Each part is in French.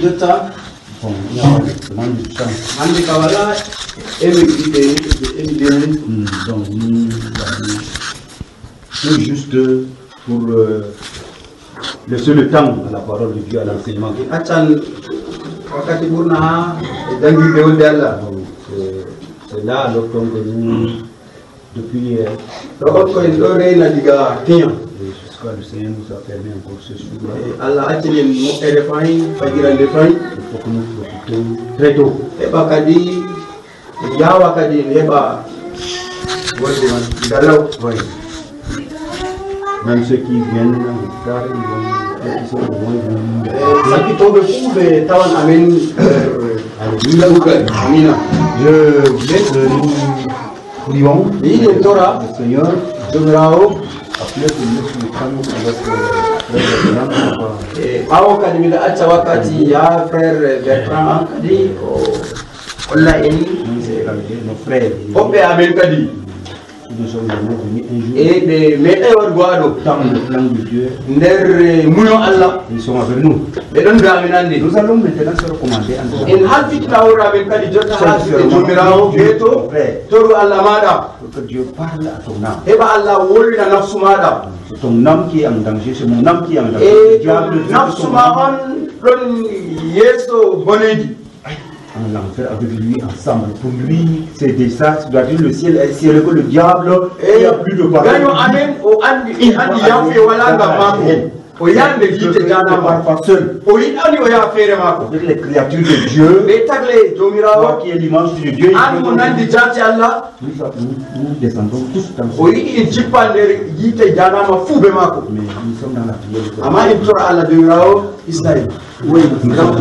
Jota. Bon, il y a demande du sang. Andi Kawala, Donc, nous juste pour laisser le temps à la parole de Dieu, à l'enseignement. C'est là alors que nous, depuis jusqu'à le Seigneur nous a permis encore ce jour-là. Il faut que nous profitons très tôt. Oui. Même ceux qui viennent tard, ils sont loin. Je voulais que nous prions le Seigneur. Après, que nous nous prenions avec nos frères. Nous sommes venus un jour dans le plan de Dieu. Ils sont avec nous. Nous allons maintenant se recommander en que Dieu parle à ton âme. C'est ton âme qui est en danger, c'est mon âme qui est en danger. Le diable en l'enfer avec lui ensemble. Pour lui, c'est des ça, tu dois dire le ciel est ciel que le diable, il n'y a plus de parole. Pas seul. Avec les créatures de Dieu, toi qui es l'image de Dieu, nous descendons tous dans ce monde. Mais nous sommes dans la prière. Oui, nous sommes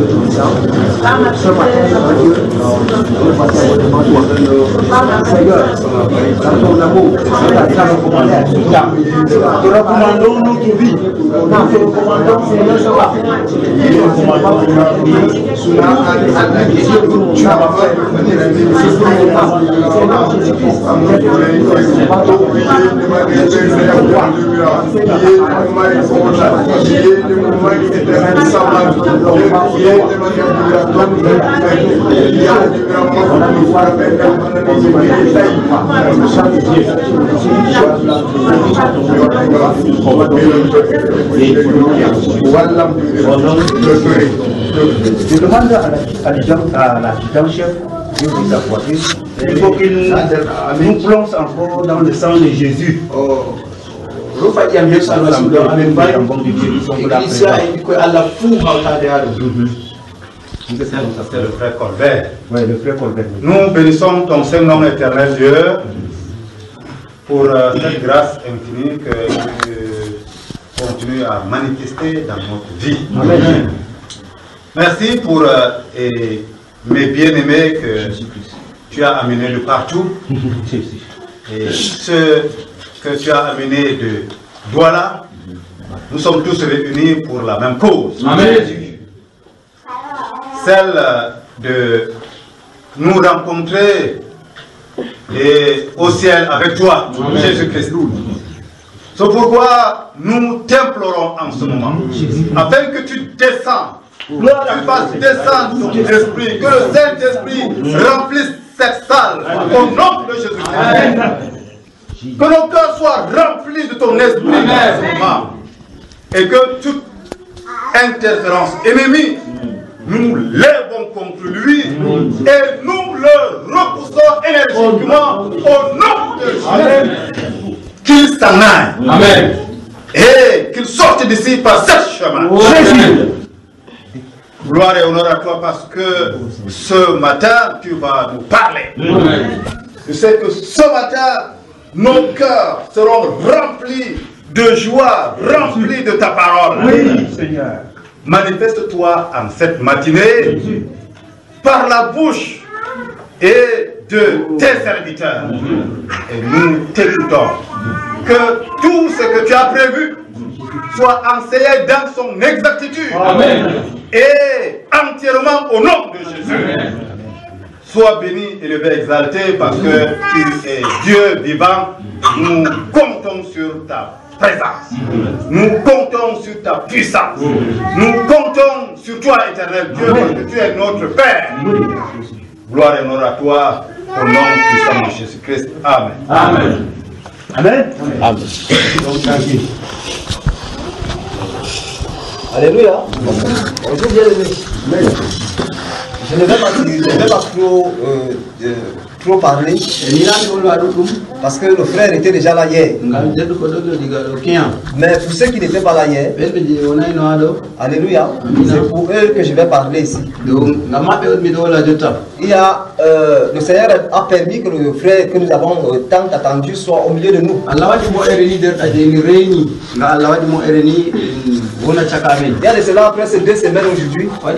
Seigneur, dans ton amour, te recommandons notre vie. Te recommandons, Seigneur, je demande à l'adjudant-chef de sa voiture, il faut qu'il nous plonge encore dans le sang de Jésus. C'est le frère Colbert. Oui, le frère Colbert. Nous bénissons ton Saint-Nom éternel, Dieu, pour cette grâce infinie que tu continues à manifester dans notre vie. Amen. Merci pour mes bien-aimés que tu as amenés de partout. Et ceux que tu as amenés de Douala, nous sommes tous réunis pour la même cause. Amen. Celle de nous rencontrer et au ciel avec toi, Jésus-Christ. C'est pourquoi nous t'implorons en ce moment, afin que tu descends, tu fasses descendre ton esprit, que le Saint-Esprit remplisse cette salle au nom de Jésus-Christ. Que nos cœurs soient remplis de ton esprit en ce moment, et que toute interférence ennemie, nous lèvons contre lui et nous le repoussons énergiquement au nom de Jésus. Qu'il s'en aille. Amen. Et qu'il sorte d'ici par ce chemin. Jésus. Gloire et honneur à toi parce que ce matin tu vas nous parler. Amen. Je sais que ce matin nos cœurs seront remplis de joie, remplis de ta parole. Oui, Seigneur. Manifeste-toi en cette matinée par la bouche et de tes serviteurs. Et nous t'écoutons. Que tout ce que tu as prévu soit enseigné dans son exactitude. Amen. Et entièrement au nom de Jésus. Amen. Sois béni, élevé, exalté parce que tu es Dieu vivant. Nous comptons sur ta présence. Nous comptons sur ta puissance. Nous comptons sur toi, éternel Dieu, parce que tu es notre Père. Gloire et honneur à toi, au nom puissant de Jésus-Christ. Amen. Amen. Amen. Amen. Donc, tranquille. Alléluia. Bonjour bien-aimés. Je ne vais pas trop parler parce que le frère était déjà là hier. Mais pour ceux qui n'étaient pas là hier, alléluia, c'est pour eux que je vais parler ici. Il y a, le Seigneur a permis que le frère que nous avons tant attendu soit au milieu de nous. Il y a de cela après ces 2 semaines aujourd'hui. Vous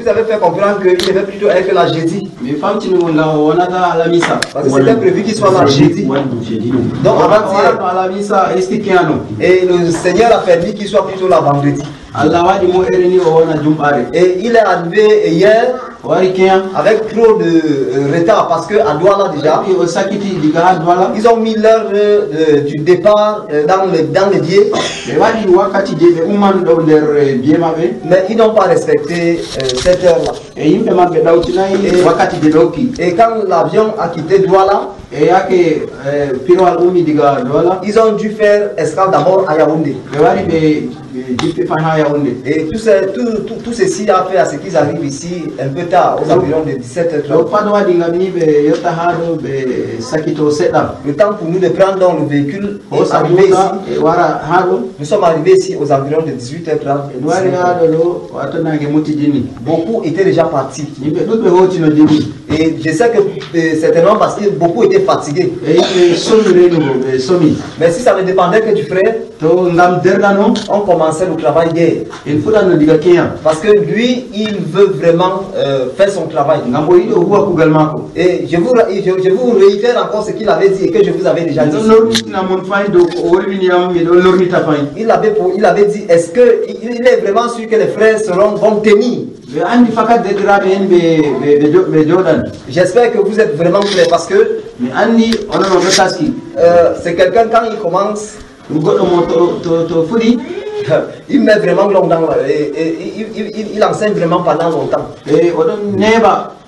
avez fait comprendre qu'il devait plutôt être là jeudi. Parce que c'était prévu qu'il soit là jeudi. Donc avant-hier. Et le Seigneur a permis qu'il soit plutôt là vendredi. Et il est arrivé hier avec trop de retard parce qu'à Douala déjà, ils ont mis l'heure du départ dans le biais. Mais ils n'ont pas respecté cette heure-là. Et quand l'avion a quitté Douala, ils ont dû faire escale d'abord à Yaoundé. Et tout ceci a fait à ce qu'ils arrivent ici un peu tard, aux environs de 17h30. Le temps pour nous de prendre dans le véhicule et arriver ici. Nous sommes arrivés ici aux environs de 18h30. Beaucoup étaient déjà partis. Et je sais que certainement parce que beaucoup étaient fatigués. Mais si ça ne dépendait que du frère, on commençait le travail hier. Parce que lui, il veut vraiment faire son travail. Et je vous réitère encore ce qu'il avait dit et que je vous avais déjà dit. Il avait dit, est-ce qu'il est vraiment sûr que les frères vont tenir? J'espère que vous êtes vraiment clair parce que c'est quelqu'un quand il commence, il met vraiment longtemps et il enseigne vraiment pendant longtemps.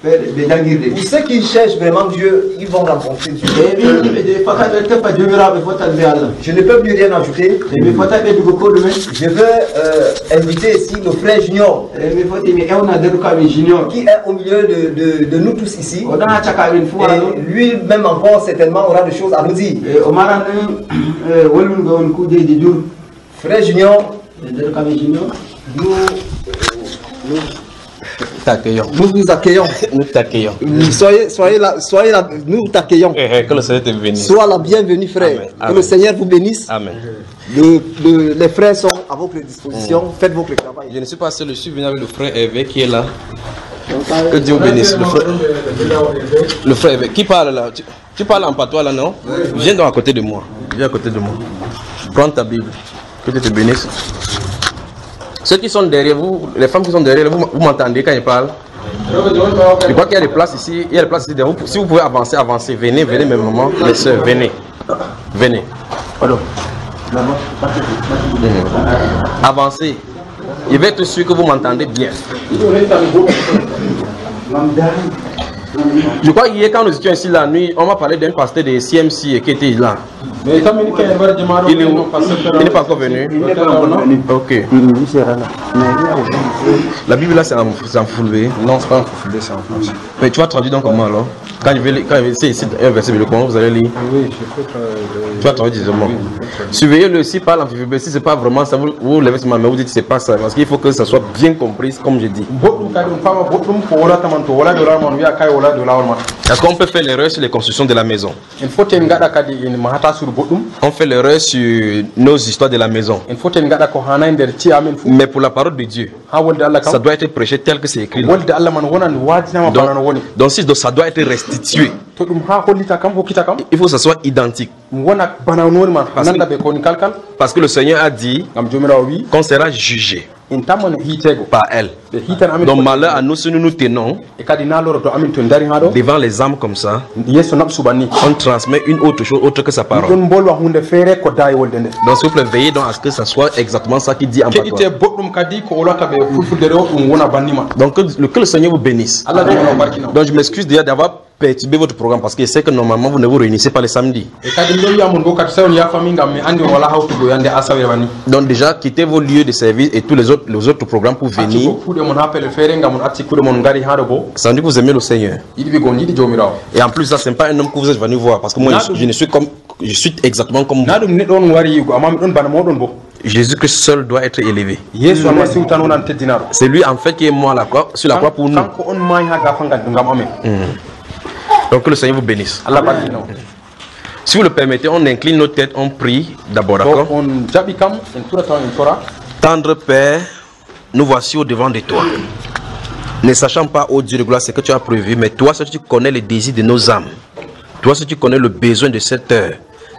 Pour ceux qui cherchent vraiment Dieu, ils vont rencontrer Dieu. Je ne peux plus rien ajouter. Je veux inviter ici le frère Junior qui est au milieu de nous tous ici. Et lui-même encore certainement aura des choses à nous dire. Frère Junior, nous vous accueillons. Nous t'accueillons. Soyez là, nous t'accueillons. Que le Seigneur te bénisse. Sois la bienvenue, frère. Amen. Que Amen. le Seigneur vous bénisse. Amen. Les frères sont à votre disposition. Faites votre travail. Je ne sais pas si je suis venu avec le frère Hervé qui est là. Que Dieu bénisse. Le frère Hervé. Qui parle là? Tu parles en patois là, non? Viens donc à côté de moi. Viens à côté de moi. Prends ta Bible. Que Dieu te bénisse. Ceux qui sont derrière vous, les femmes qui sont derrière vous, vous m'entendez quand ils parlent? Je crois qu'il y a des places ici. Il y a des places ici. Si vous pouvez avancer, avancez. Venez, venez même moment. Les soeurs, venez. Venez. Avancez. Je vais être sûr que vous m'entendez bien. Je crois qu'hier, quand nous étions ici la nuit, on m'a parlé d'un pasteur de CMC qui était là. Il n'est pas encore venu. Ok. La Bible là, c'est en fulvé. Non, c'est pas en fulvé, c'est en français. Mais tu vas traduire donc comment alors? Quand je vais ici un verset biblique, comment vous allez lire? Oui, je peux traduire. Tu vas traduire directement. Surveillez-le, si parle en fulvé, si c'est pas vraiment ça, vous levez sur ma main, vous dites c'est pas ça, parce qu'il faut que ça soit bien compris, comme je dis. Est-ce qu'on peut faire l'erreur sur les constructions de la maison? On fait l'erreur sur nos histoires de la maison. Mais pour la parole de Dieu, ça doit être prêché tel que c'est écrit. Donc ça doit être restitué. Il faut que ça soit identique. Parce que le Seigneur a dit qu'on sera jugé par elle. Donc malheur à nous si nous nous tenons devant les âmes comme ça. On transmet une autre chose autre que sa parole. Donc s'il vous plaît, veillez donc à ce que ça soit exactement ça qu'il dit en patois. Donc que le Seigneur vous bénisse. Donc je m'excuse déjà d'avoir perturbé votre programme parce que je sais que normalement vous ne vous réunissez pas les samedis. Donc déjà quittez vos lieux de service et tous les autres programmes pour venir. Ça veut dire que vous aimez le Seigneur. Et en plus ça c'est pas un homme que vous êtes venu voir parce que moi je suis exactement comme vous. Jésus-Christ seul doit être élevé. C'est lui en fait qui est mort à la croix, sur la croix pour nous. Donc que le Seigneur vous bénisse. Si vous le permettez, on incline nos têtes, on prie d'abord, d'accord? Tendre Père, nous voici au devant de toi. Ne sachant pas, ô Dieu de gloire, ce que tu as prévu, mais toi, si tu connais les désirs de nos âmes, toi, si tu connais le besoin de cette heure,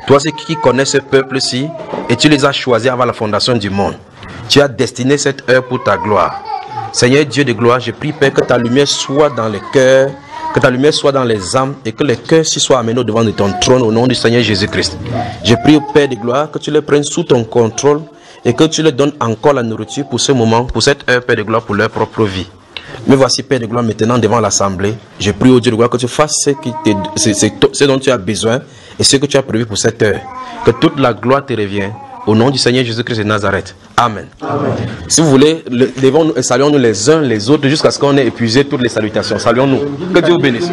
toi, c'est qui connais ce peuple-ci, et tu les as choisis avant la fondation du monde. Tu as destiné cette heure pour ta gloire. Seigneur Dieu de gloire, je prie, Père, que ta lumière soit dans les cœurs, que ta lumière soit dans les âmes, et que les cœurs s'y soient amenés au devant de ton trône au nom du Seigneur Jésus-Christ. Je prie au Père de gloire que tu les prennes sous ton contrôle, et que tu leur donnes encore la nourriture pour ce moment, pour cette heure, Père de gloire, pour leur propre vie. Mais voici, Père de gloire, maintenant devant l'assemblée, je prie au Dieu de gloire que tu fasses ce dont tu as besoin et ce que tu as prévu pour cette heure. Que toute la gloire te revienne au nom du Seigneur Jésus-Christ de Nazareth. Amen. Amen. Si vous voulez, levons-nous et saluons-nous les uns les autres jusqu'à ce qu'on ait épuisé toutes les salutations. Saluons-nous. Que Dieu vous bénisse.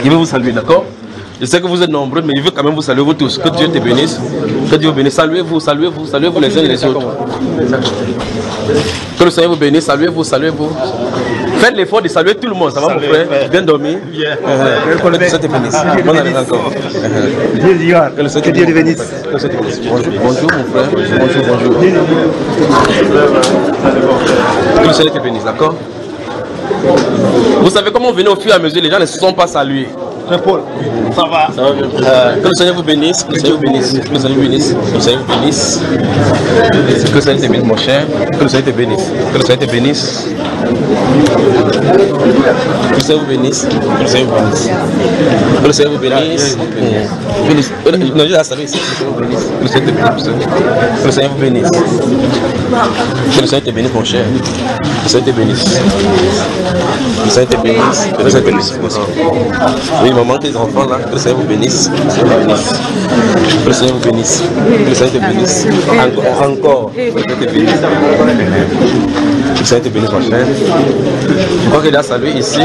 Il veut vous saluer, d'accord? Je sais que vous êtes nombreux, mais il veut quand même vous saluer vous tous. Que Dieu te bénisse. Que Dieu vous bénisse. Saluez-vous, saluez-vous, saluez-vous les uns et les autres. Que le Seigneur vous bénisse. Saluez-vous, saluez-vous. Faites l'effort de saluer tout le monde. Ça va, mon frère? Bien dormi? Que le Seigneur te bénisse. Bonne année encore. Que Dieu te bénisse. Bonjour, mon frère. Bonjour. Que le Seigneur te bénisse, d'accord? Vous savez comment venir au fur et à mesure, les gens ne se sont pas salués. Paul, ça va? Ça va bien. Que le Seigneur vous bénisse, que le Seigneur vous bénisse, que le Seigneur vous bénisse, que le Seigneur vous bénisse. Que le Seigneur te bénisse, mon cher. Que le Seigneur te bénisse. Que le Seigneur te bénisse. Que le Seigneur vous bénisse. Que le Seigneur vous bénisse. Que le Seigneur vous bénisse. Non, je vais saluer ici. Que le Seigneur te bénisse. Que le Seigneur vous bénisse. Que le Seigneur te bénisse, mon cher. Que le Seigneur te bénisse. Que le Seigneur te bénisse. Que le Seigneur te bénisse. Oui, il me manque les enfants là. Que le Seigneur vous bénisse. Que le Seigneur vous bénisse. Que le Seigneur te bénisse. Encore. Que le Seigneur te bénisse. Que le Seigneur te bénisse, mon cher. Je crois qu'il a salué ici.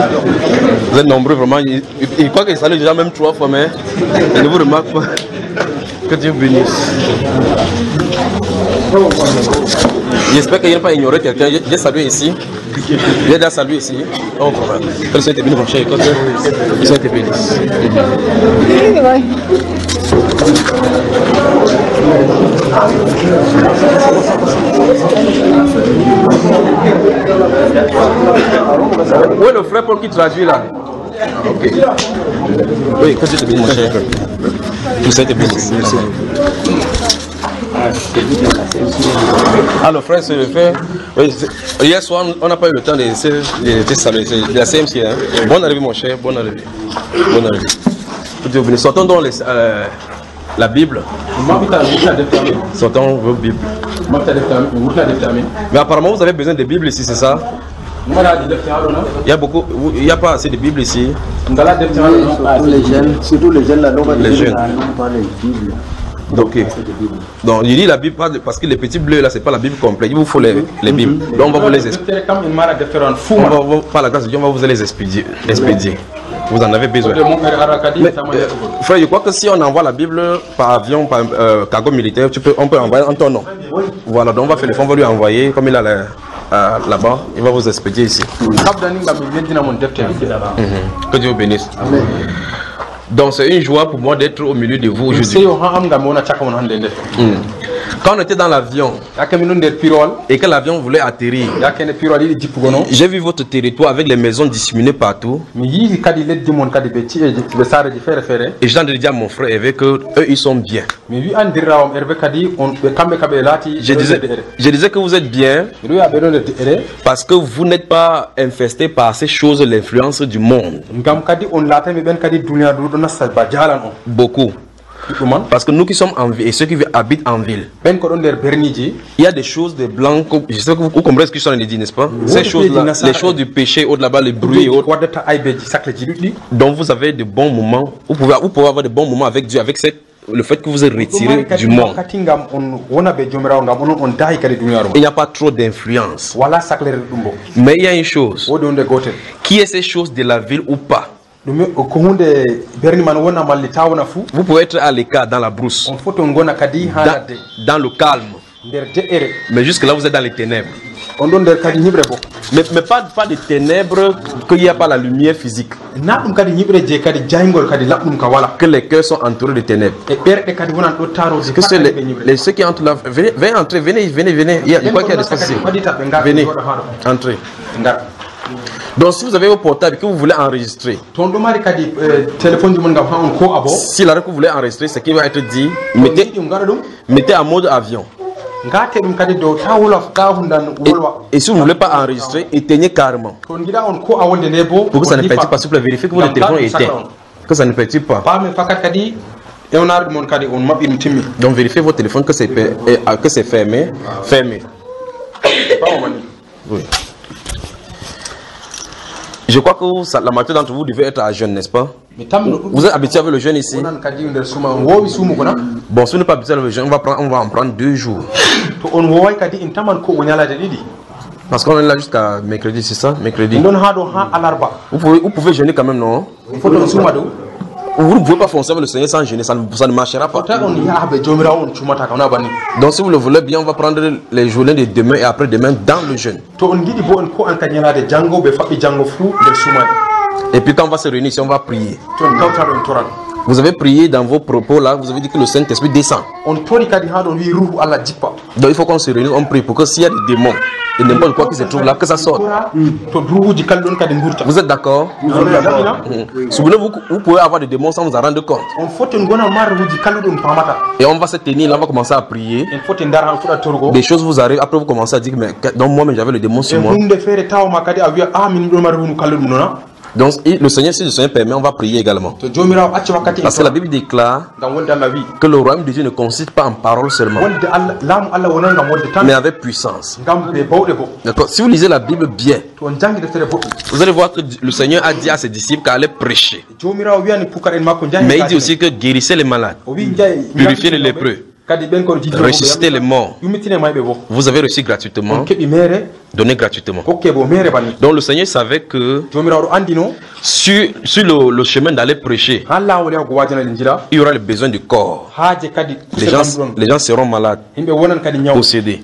Vous êtes nombreux vraiment. Il croit qu'il salue déjà même 3 fois, mais il ne vous remarque pas. Que Dieu vous bénisse. J'espère qu'il n'y a pas ignoré quelqu'un. J'ai salué ici. J'ai déjà salué ici. Oh, que le Seigneur te bénisse, mon cher. Que le Seigneur te bénisse. Où est le frère Paul qui traduit là? Ok. Oui, que Dieu te bénisse, mon cher. Que le Seigneur te bénisse. Merci. Alors frère, c'est le frère. Oui, hier soir on n'a pas eu le temps de saluer. C'est la CMC. Hein? Bonne arrivée mon cher, bonne arrivée. Bonne arrivée. Sortons donc la Bible. Sortons vos Bibles. Mais apparemment vous avez besoin de Bibles ici, c'est ça? Il n'y a pas assez de Bibles ici. Surtout les jeunes là, les jeunes. Donc il lit la Bible parce que les petits bleus là c'est pas la Bible complète, il vous faut les Bibles. Donc on va vous les expédier. Par la grâce de Dieu, on va vous les expédier. Vous en avez besoin. Mais, frère, je crois que si on envoie la Bible par avion, par cargo militaire, on peut envoyer en ton nom. Voilà, donc on va faire le fond, on va lui envoyer comme il a là-bas, il va vous expédier ici. Que Dieu vous bénisse. Amen. Donc c'est une joie pour moi d'être au milieu de vous aujourd'hui. Quand on était dans l'avion et que l'avion voulait atterrir, j'ai vu votre territoire avec les maisons disséminées partout. Et j'ai entendu dire à mon frère Hervé que eux ils sont bien. Je disais que vous êtes bien parce que vous n'êtes pas infesté par ces choses, l'influence du monde. Beaucoup. Parce que nous qui sommes en ville et ceux qui habitent en ville, il y a des choses de blancs. Je sais que vous comprenez ce que je suis en train de dire, n'est-ce pas? Ces choses-là, les choses du péché, au-delà, les bruits et autres. Donc vous avez de bons moments. Vous pouvez avoir de bons moments avec Dieu, avec le fait que vous êtes retiré du monde. Il n'y a pas trop d'influence. Mais il y a une chose. Qui est ces choses de la ville ou pas? Vous pouvez être à l'écart dans la brousse, dans le calme. Mais jusque là vous êtes dans les ténèbres. Mais pas des ténèbres qu'il n'y a pas la lumière physique. Que les cœurs sont entourés de ténèbres. Que ceux qui entrent là, venez entrer, venez. Il y a quoi qu'il y a d'espace ici? Venez, entrez. Donc si vous avez vos portables que vous voulez enregistrer, si la que vous voulez enregistrer, ce qui va être dit, mettez en mode avion. Et si vous ne voulez pas enregistrer, éteignez carrément. Pour que ça ne perturbe pas, s'il vous plaît, vérifiez que votre téléphone est éteint. Que ça ne perturbe pas. Donc vérifiez votre téléphone que c'est fermé. Oui. Je crois que la majorité d'entre vous devez être à jeûne, n'est-ce pas? Vous êtes habitué avec le jeûne ici? Bon, si vous n'êtes pas habitué avec le jeûne, on va en prendre 2 jours. Parce qu'on est là jusqu'à mercredi, c'est ça? Mercredi. Vous pouvez jeûner quand même, non? Vous ne pouvez pas foncer avec le Seigneur sans jeûner, ça ne marchera pas. Donc si vous le voulez bien, on va prendre les journées de demain et après-demain dans le jeûne. Et puis quand on va se réunir ici, on va prier. Vous avez prié dans vos propos là, vous avez dit que le Saint-Esprit descend. Donc il faut qu'on se réunisse, on prie pour que s'il y a des démons et n'importe quoi qui se trouve là, que ça sorte. Vous êtes d'accord? Souvenez-vous, vous pouvez avoir des démons sans vous en rendre compte. Et on va se tenir là, on va commencer à prier. Des choses vous arrivent, après vous commencez à dire, mais donc moi-même j'avais le démon sur moi. Donc le Seigneur, si le Seigneur permet, on va prier également. Parce que la Bible déclare que le royaume de Dieu ne consiste pas en paroles seulement, mais avec puissance. D'accord. Si vous lisez la Bible bien, vous allez voir que le Seigneur a dit à ses disciples qu'elle allait prêcher. Mais il dit aussi que guérissez les malades, purifiez les lépreux, ressusciter les morts. Vous avez reçu gratuitement, donné gratuitement. Donc le Seigneur savait que sur le chemin d'aller prêcher, il y aura le besoin du corps. Les gens seront malades, possédés.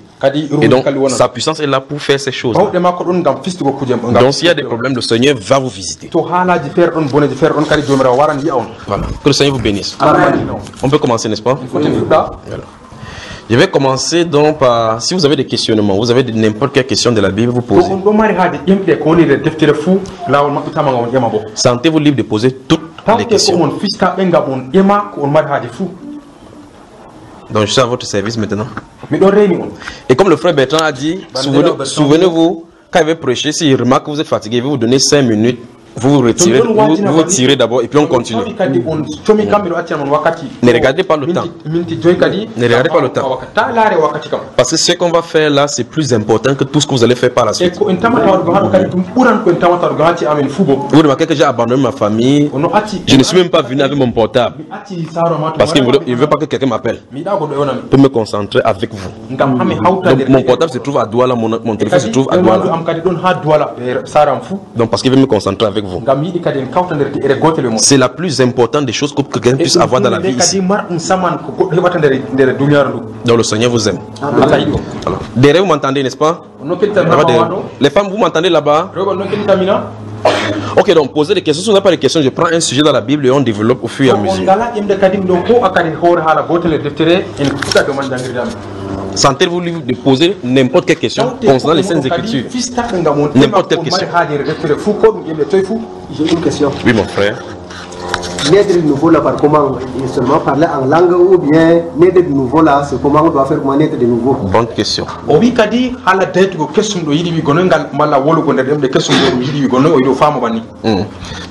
Et donc sa puissance est là pour faire ces choses. Donc s'il y a des problèmes, le Seigneur va vous visiter. Voilà. Que le Seigneur vous bénisse. On peut commencer, n'est-ce pas? Voilà. Je vais commencer donc par, si vous avez des questionnements, vous avez n'importe quelle question de la Bible, vous posez. Sentez-vous libre de poser toutes les questions. Donc je suis à votre service maintenant. Et comme le frère Bertrand a dit, souvenez-vous, quand il va prêcher, s'il remarque que vous êtes fatigué, il va vous donner 5 minutes. Vous vous retirez, vous tirez d'abord et puis on continue. Ne regardez pas le temps. Ne regardez pas le temps. Parce que ce qu'on va faire là, c'est plus important que tout ce que vous allez faire par la suite. Vous remarquez que j'ai abandonné ma famille. Je ne suis même pas venu avec mon portable. Parce qu'il ne veut pas que quelqu'un m'appelle. Pour me concentrer avec vous. Donc mon portable se trouve à Douala, mon téléphone se trouve à Douala. Donc parce qu'il veut me concentrer avec vous. C'est la plus importante des choses que quelqu'un puisse avoir dans la vie ici. Donc le Seigneur vous aime. Alors, derrière vous m'entendez, n'est-ce pas? Les femmes, vous m'entendez là-bas? Ok, donc posez des questions. Si vous n'avez pas de questions, je prends un sujet dans la Bible et on développe au fur et à mesure. Sentez-vous libre de poser n'importe quelle question concernant les Saintes Écritures. N'importe quelle question. J'ai une question. Oui, mon frère. Naître de nouveau là, par comment? Seulement parler en langue ou bien naître de nouveau là, c'est comment on doit faire pour naître de nouveau? Bonne question. Oui, kadi hala date go question do yidi bi gonengal mala wolo go ndem de question do yidi bi gono o famo bani.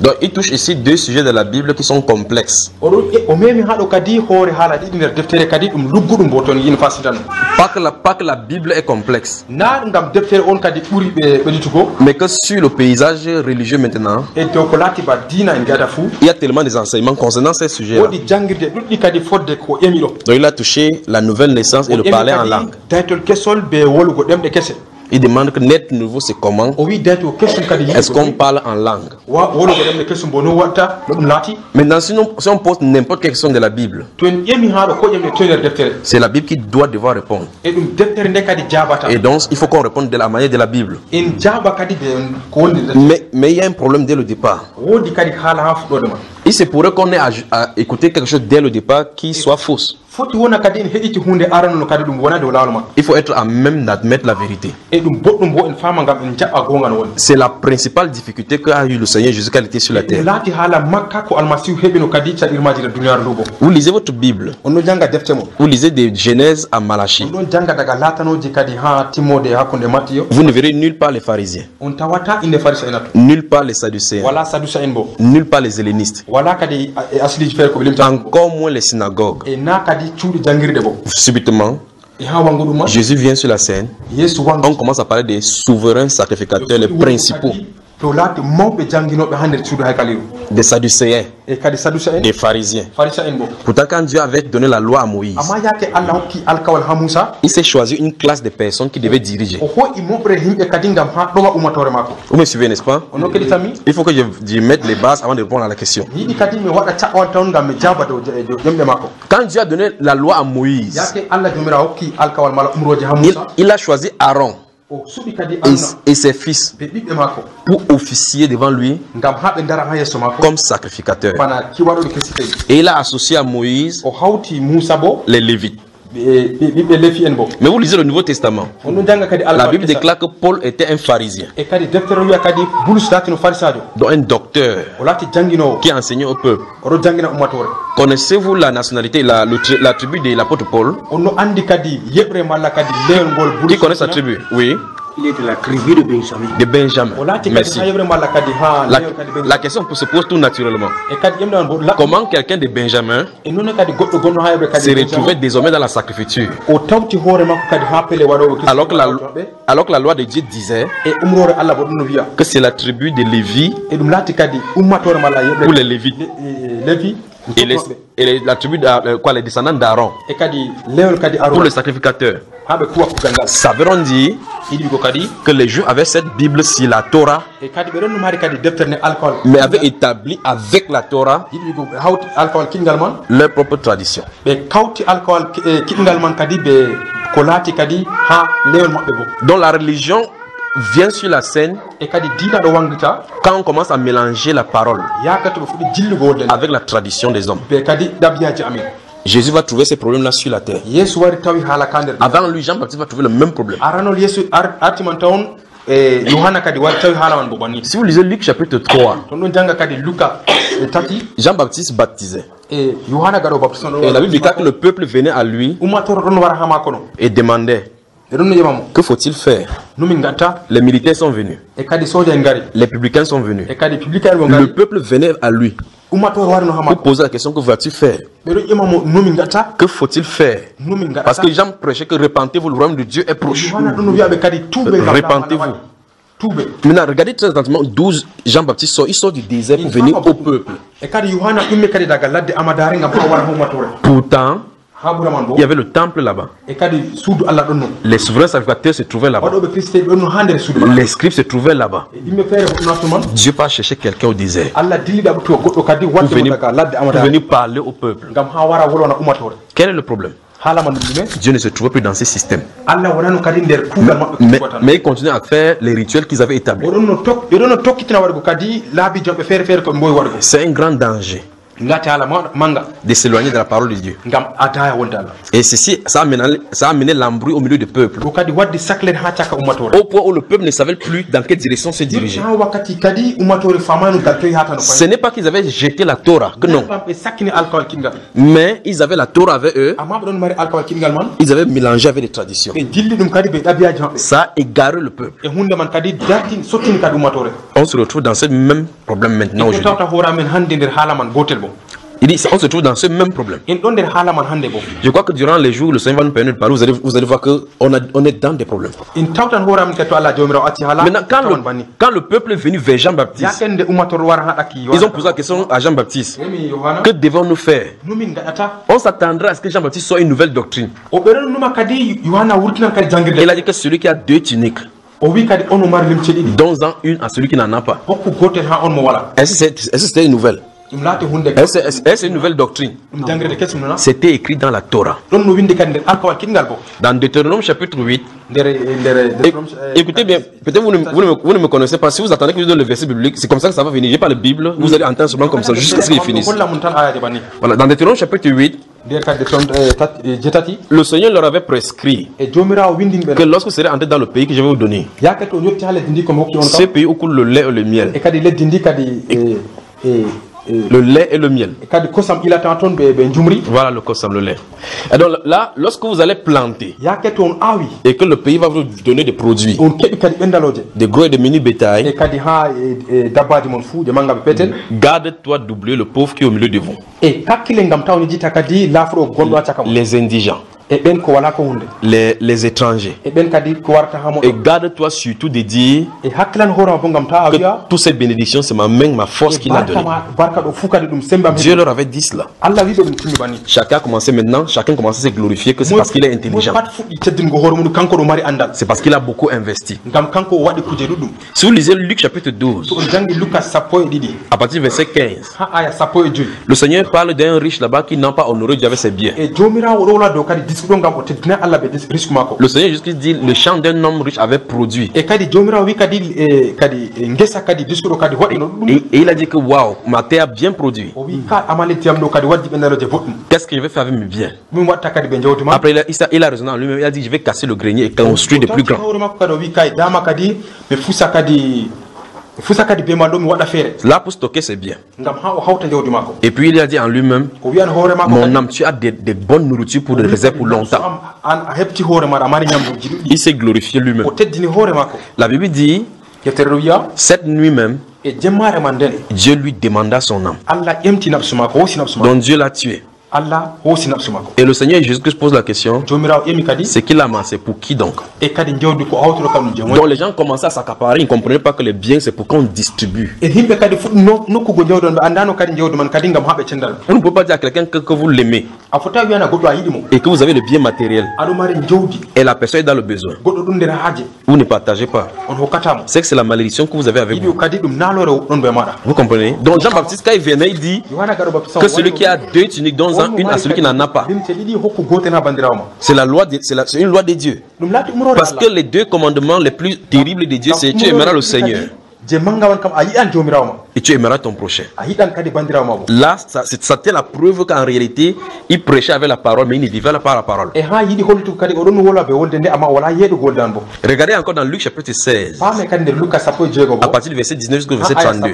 Donc il touche ici deux sujets de la Bible qui sont complexes. O memi hado kadi hore hala di nder deftere kadi dum luggudum boton yin fasitan. Pas que la Bible est complexe. Na ngam deftere on kadi buri be belitugo. Mais que sur le paysage religieux maintenant, E to ko lati ba dina en gada fu. il y a tellement des enseignements concernant ces sujets. Wodi jangirde duddi kadi fodde ko emi do. Donc il a touché la nouvelle naissance et le parler en langue. Title kesol be wolugo demde kesse. Il demande que naître nouveau c'est comment? O wi date question kadi Est-ce qu'on parle en langue? wa wolugo demde question bono watta dum lati. Maintenant si on pose n'importe quelle question de la Bible, To en emi hado ko yemde to nder deftere. c'est la Bible qui doit devoir répondre. E dum deftere nde kadi jabata. Et donc il faut qu'on réponde de la manière de la Bible. En jaba kadi be ko wondi deftere. Mais il y a un problème dès le départ. Wodi kadi hala ha fudo ma. Il se pourrait qu'on ait à écouter quelque chose dès le départ qui soit fausse. Foti wona kadi en hediti hunde arano no kadi dum wona do lawluma. Il faut être à même d'admettre la vérité. E dum boddum bo en fama ngam en jabba gongal woni. C'est la principale difficulté qu'a eu le Seigneur Jésus quand il était sur la terre. Lati hala makka ko almasihu hebino kadi cadirmaji de duniyar lugo. Vous lisez votre Bible, Onno janga defte mo. vous lisez de Genèse à Malachie. On janga daga latanoji kadi ha timode hakunde Mattiyo. Vous ne verrez nulle part les pharisiens, On tawata inde farisa enatu. nulle part les sadducéens, Wala sadusa en bo. nulle part les hellénistes, Wala kadi asliji fer ko bilimta. encore moins les synagogues. E na kadi cuudi jangirde bo. Subitement, E ha wanguduma. Jésus vient sur la scène. Yesu wangu. On commence à parler des souverains sacrificateurs, les principaux, To lati mawbe janginobe ha nder cuudu haykaliru. des sadducéens, E kadi sadusa en. des pharisiens. Farisa en bo. Pourtant, quand Dieu avait donné la loi à Moïse, Amma yake Allah hokki alkawal ha Musa. il s'est choisi une classe de personnes qui devaient diriger. O ho'i moɓre himɓe kadi ngam ha ɗowa ummatore makko. Vous me suivez, n'est-ce pas? Ono keɗitami Il faut que je mette les bases avant de répondre à la question. yiɗi kadi mi waɗa caɓɓal tawn ngam mi jaba dow ƴemɗe makko. Quand Dieu a donné la loi à Moïse, Yake Allah jomira hokki alkawal mala umroje ha il, Musa. il a choisi Aaron O suɓi kadi Aruna et ses fils ɓe ɓiɓɓe makko pour officier devant lui ngam ha ɓe dara ha yesso makko comme sacrificateurs. bana kiwaɗoɗo kesiteji. Et il a associé à Moïse O hawti Musa bo les Lévites. ɓiɓɓe lefi en bo. Mais vous lisez le Nouveau Testament. Ono janga kadi La alkawal Bible kesa. déclare que Paul était un pharisien, E kadi deftere wiya kadi Bulus latino farisajo. donc un docteur O lati janginowo qui enseignait au peuple. oɗo jangina ummatore. Connaissez-vous la nationalité, la tribu de l'apôtre Paul? Onno andi kadi yeɓre malla kadi leyol ngol Qui Bulus. connaît sa tribu? Oui, Il est de la tribu de Benjamin. de Benjamin. O lati kadi Merci. ha yeɓre malla kadi ha La, leyol kadi la Benjamin. question se pose tout naturellement. E kadi ƴemɗe on bo Comment quelqu'un de Benjamin e noon kadi goɗɗo gonɗo ha yeɓre se kadi retrouvait désormais dans la sacrifiture o tawti hoore makko kadi ha pelle waɗowo alors que la loi de Dieu disait e umrore Allah bo ɗum no wiya que c'est la tribu de Lévi e ɗum laati kadi ummatore malla yeɓre ou les Lévites levi la tribu les descendants d'Aaron e kadi lewol kadi pour Aruna les sacrificateurs. ha ɓe kuwa kugal ngal Ça veut donc dire yiɗi ko kadi que les Juifs avaient cette Bible sur la Torah, e kadi ɓe ɗon ɗum haari kadi deftere nde alkawal mais avaient établi avec la Torah yiɗi ko ɓe hawti alkawal kiɗngal man leur propre tradition. ɓe kawti alkawal kiɗngal man kadi ɓe ko laati kadi ha lewol maɓɓe bo Donc la religion vient sur la scène e kadi diina ɗo wanggita quand on commence à mélanger la parole yakata ɓe fuɗi jillugo wolle nde avec la tradition des hommes. ɓe kadi ɗabiyaji amin. Jésus va trouver ces problèmes-là sur la terre. Yesu wari tawi haala ka nder Avant lui, Jean-Baptiste va trouver le même problème. aranol Yesu artiman tawon e Yohana kadi wari tawi haala man bo banni. Si vous lisez Luc chapitre 3, Ton ɗon janga kadi Luka tati Jean-Baptiste baptisait. e Yohana gaɗo baptisme Et la Bible déclare que le peuple venait à lui ummatore ɗon wara ha mako no et demandait, e ɗon no ƴemamo que faut-il faire? nomin gatta Les militaires sont venus, e kadi soja en ngari les publicains sont venus. e kadi publicain ɓe Le ngari peuple venait à lui ummatore wari no ha pour mako poser la question, que vas-tu faire? ɓe ɗon ƴemamo nomin gatta Que faut-il faire? nomin Parce gaɗata que Jean prêchait que répentez-vous, le royaume de Dieu est proche. Yohana ɗon no wiyaɓe kadi tuuɓe ngam Répentez-vous. tuuɓe Maintenant, regardez très attentivement d'où Jean-Baptiste sort. Il sort du désert pour venir au peuple. e kadi Yohana ɗumme kadi daga ladde amadare ngam ha wara ha ummatore Pourtant, ha ɓura man bo il y avait le temple là-bas. e kadi suudu Allah ɗon no Les souverains sacrificateurs se trouvaient là-bas. waɗoɓe christe ɗon no ha nder suudu man Les scribes se trouvaient là-bas. e yimɓe feere hoɗɗunato man Dieu va chercher quelqu'un au désert Allah dilliɗa ɓe to goɗɗo kadi pour wadde mo venir, daga ladde pour amadare venir parler au peuple. ngam ha wara wolwana ummatore Quel est le problème? haala man ɗum ɗume Dieu ne se trouvait plus dans ces systèmes. Allah wonano kadi nder kuugal maɓɓe Mais, kuwatan mais ils continuaient à faire les rituels qu'ils avaient établis. ɓe ɗon no tokkitina waɗugo kadi laabi jonɓe feere feere koɓe mbowi waɗugo C'est un grand danger. de s'éloigner de la parole de Dieu. Et ceci, ça a amené l'embrouille au milieu du peuple. Au point où le peuple ne savait plus dans quelle direction se diriger. Ce n'est pas qu'ils avaient jeté la Torah, que non. Mais ils avaient la Torah avec eux. Ils avaient mélangé avec les traditions. Ça a égaré le peuple. On se retrouve dans ce même problème maintenant aujourd'hui. Il dit, on se trouve dans ce même problème. Je crois que durant les jours, le Seigneur va nous permettre de parler. Vous allez voir qu'on est dans des problèmes. Maintenant, quand le peuple est venu vers Jean-Baptiste, ils ont posé la question à Jean-Baptiste. Que devons-nous faire? On s'attendra à ce que Jean-Baptiste soit une nouvelle doctrine. Il a dit que celui qui a 2 tuniques, dont une à celui qui n'en a pas. Est-ce que c'était une nouvelle? C'est une nouvelle doctrine. C'était écrit dans la Torah. Dans Deutéronome chapitre 8. Écoutez bien, peut-être vous ne me connaissez pas. Si vous attendez que je donne le verset biblique, c'est comme ça que ça va venir. J'ai pas la Bible, vous allez entendre seulement comme ça jusqu'à ce qu'il finisse. Voilà, dans Deutéronome chapitre 8, le Seigneur leur avait prescrit que lorsque vous serez entrés dans le pays que je vais vous donner, ce pays où coule le lait et le miel, le lait et le miel. Voilà le kosam, le lait. Et donc là, lorsque vous allez planter et que le pays va vous donner des produits, des gros et des mini bétail, garde-toi d'oublier le pauvre qui est au milieu de vous, les indigents, les étrangers, et garde-toi surtout de dire que toutes ces bénédictions, c'est ma main, ma force qui l'a donné. Dieu leur avait dit cela. Chacun commençait maintenant, chacun commençait à se glorifier que c'est parce qu'il est intelligent, c'est parce qu'il a beaucoup investi. Si vous lisez Luc chapitre 12, à partir du verset 15, le Seigneur parle d'un riche là-bas qui n'a pas honoré Dieu avec ses biens. Le Seigneur jusqu'à dit le champ d'un homme riche avait produit. Et il a dit que waouh, ma terre a bien produit. Qu'est-ce que je vais faire avec mes biens? Après il a raisonné en lui-même. Il a dit je vais casser le grenier et construire des plus grands. Là pour stocker ses biens. Et puis il a dit en lui-même, mon âme, tu as des bonnes nourritures pour des réserves pour longtemps. Il s'est glorifié lui-même. La Bible dit, cette nuit même, Dieu lui demanda son âme. Donc Dieu l'a tué. Et le Seigneur Jésus-Christ pose la question, c'est qui l'a amassé, pour qui donc? Donc les gens commençaient à s'accaparer, ils ne comprenaient pas que les biens c'est pour qu'on distribue. On ne peut pas dire à quelqu'un que vous l'aimez et que vous avez le bien matériel et la personne est dans le besoin. Vous ne partagez pas. C'est que c'est la malédiction que vous avez avec vous. Vous comprenez? Donc Jean-Baptiste quand il venait, il dit que celui qui a 2 tuniques dont une à celui qui n'en a pas. C'est la loi, c'est une loi de Dieu. Parce que les 2 commandements les plus terribles de Dieu, c'est tu aimeras le Seigneur et tu aimeras ton prochain. Là, c'était la preuve qu'en réalité, il prêchait avec la parole, mais il ne vivait pas par la parole. Regardez encore dans Luc chapitre 16, à partir du verset 19 jusqu'au verset 32.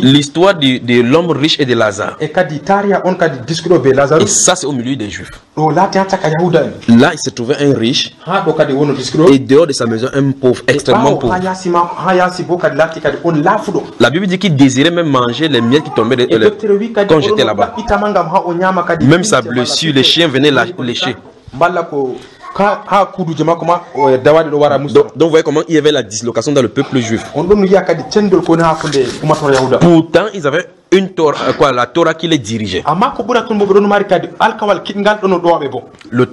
L'histoire de l'homme riche et de Lazare. Et ça, c'est au milieu des Juifs. Là, il se trouvait un riche et dehors de sa maison, un pauvre, extrêmement pauvre. La Bible dit qu'il désirait même manger les miettes qui tombaient quand j'étais là-bas. Même sa blessure, les chiens venaient lécher. Donc vous voyez comment il y avait la dislocation dans le peuple juif. Pourtant ils avaient une Torah, la Torah qui les dirigeait.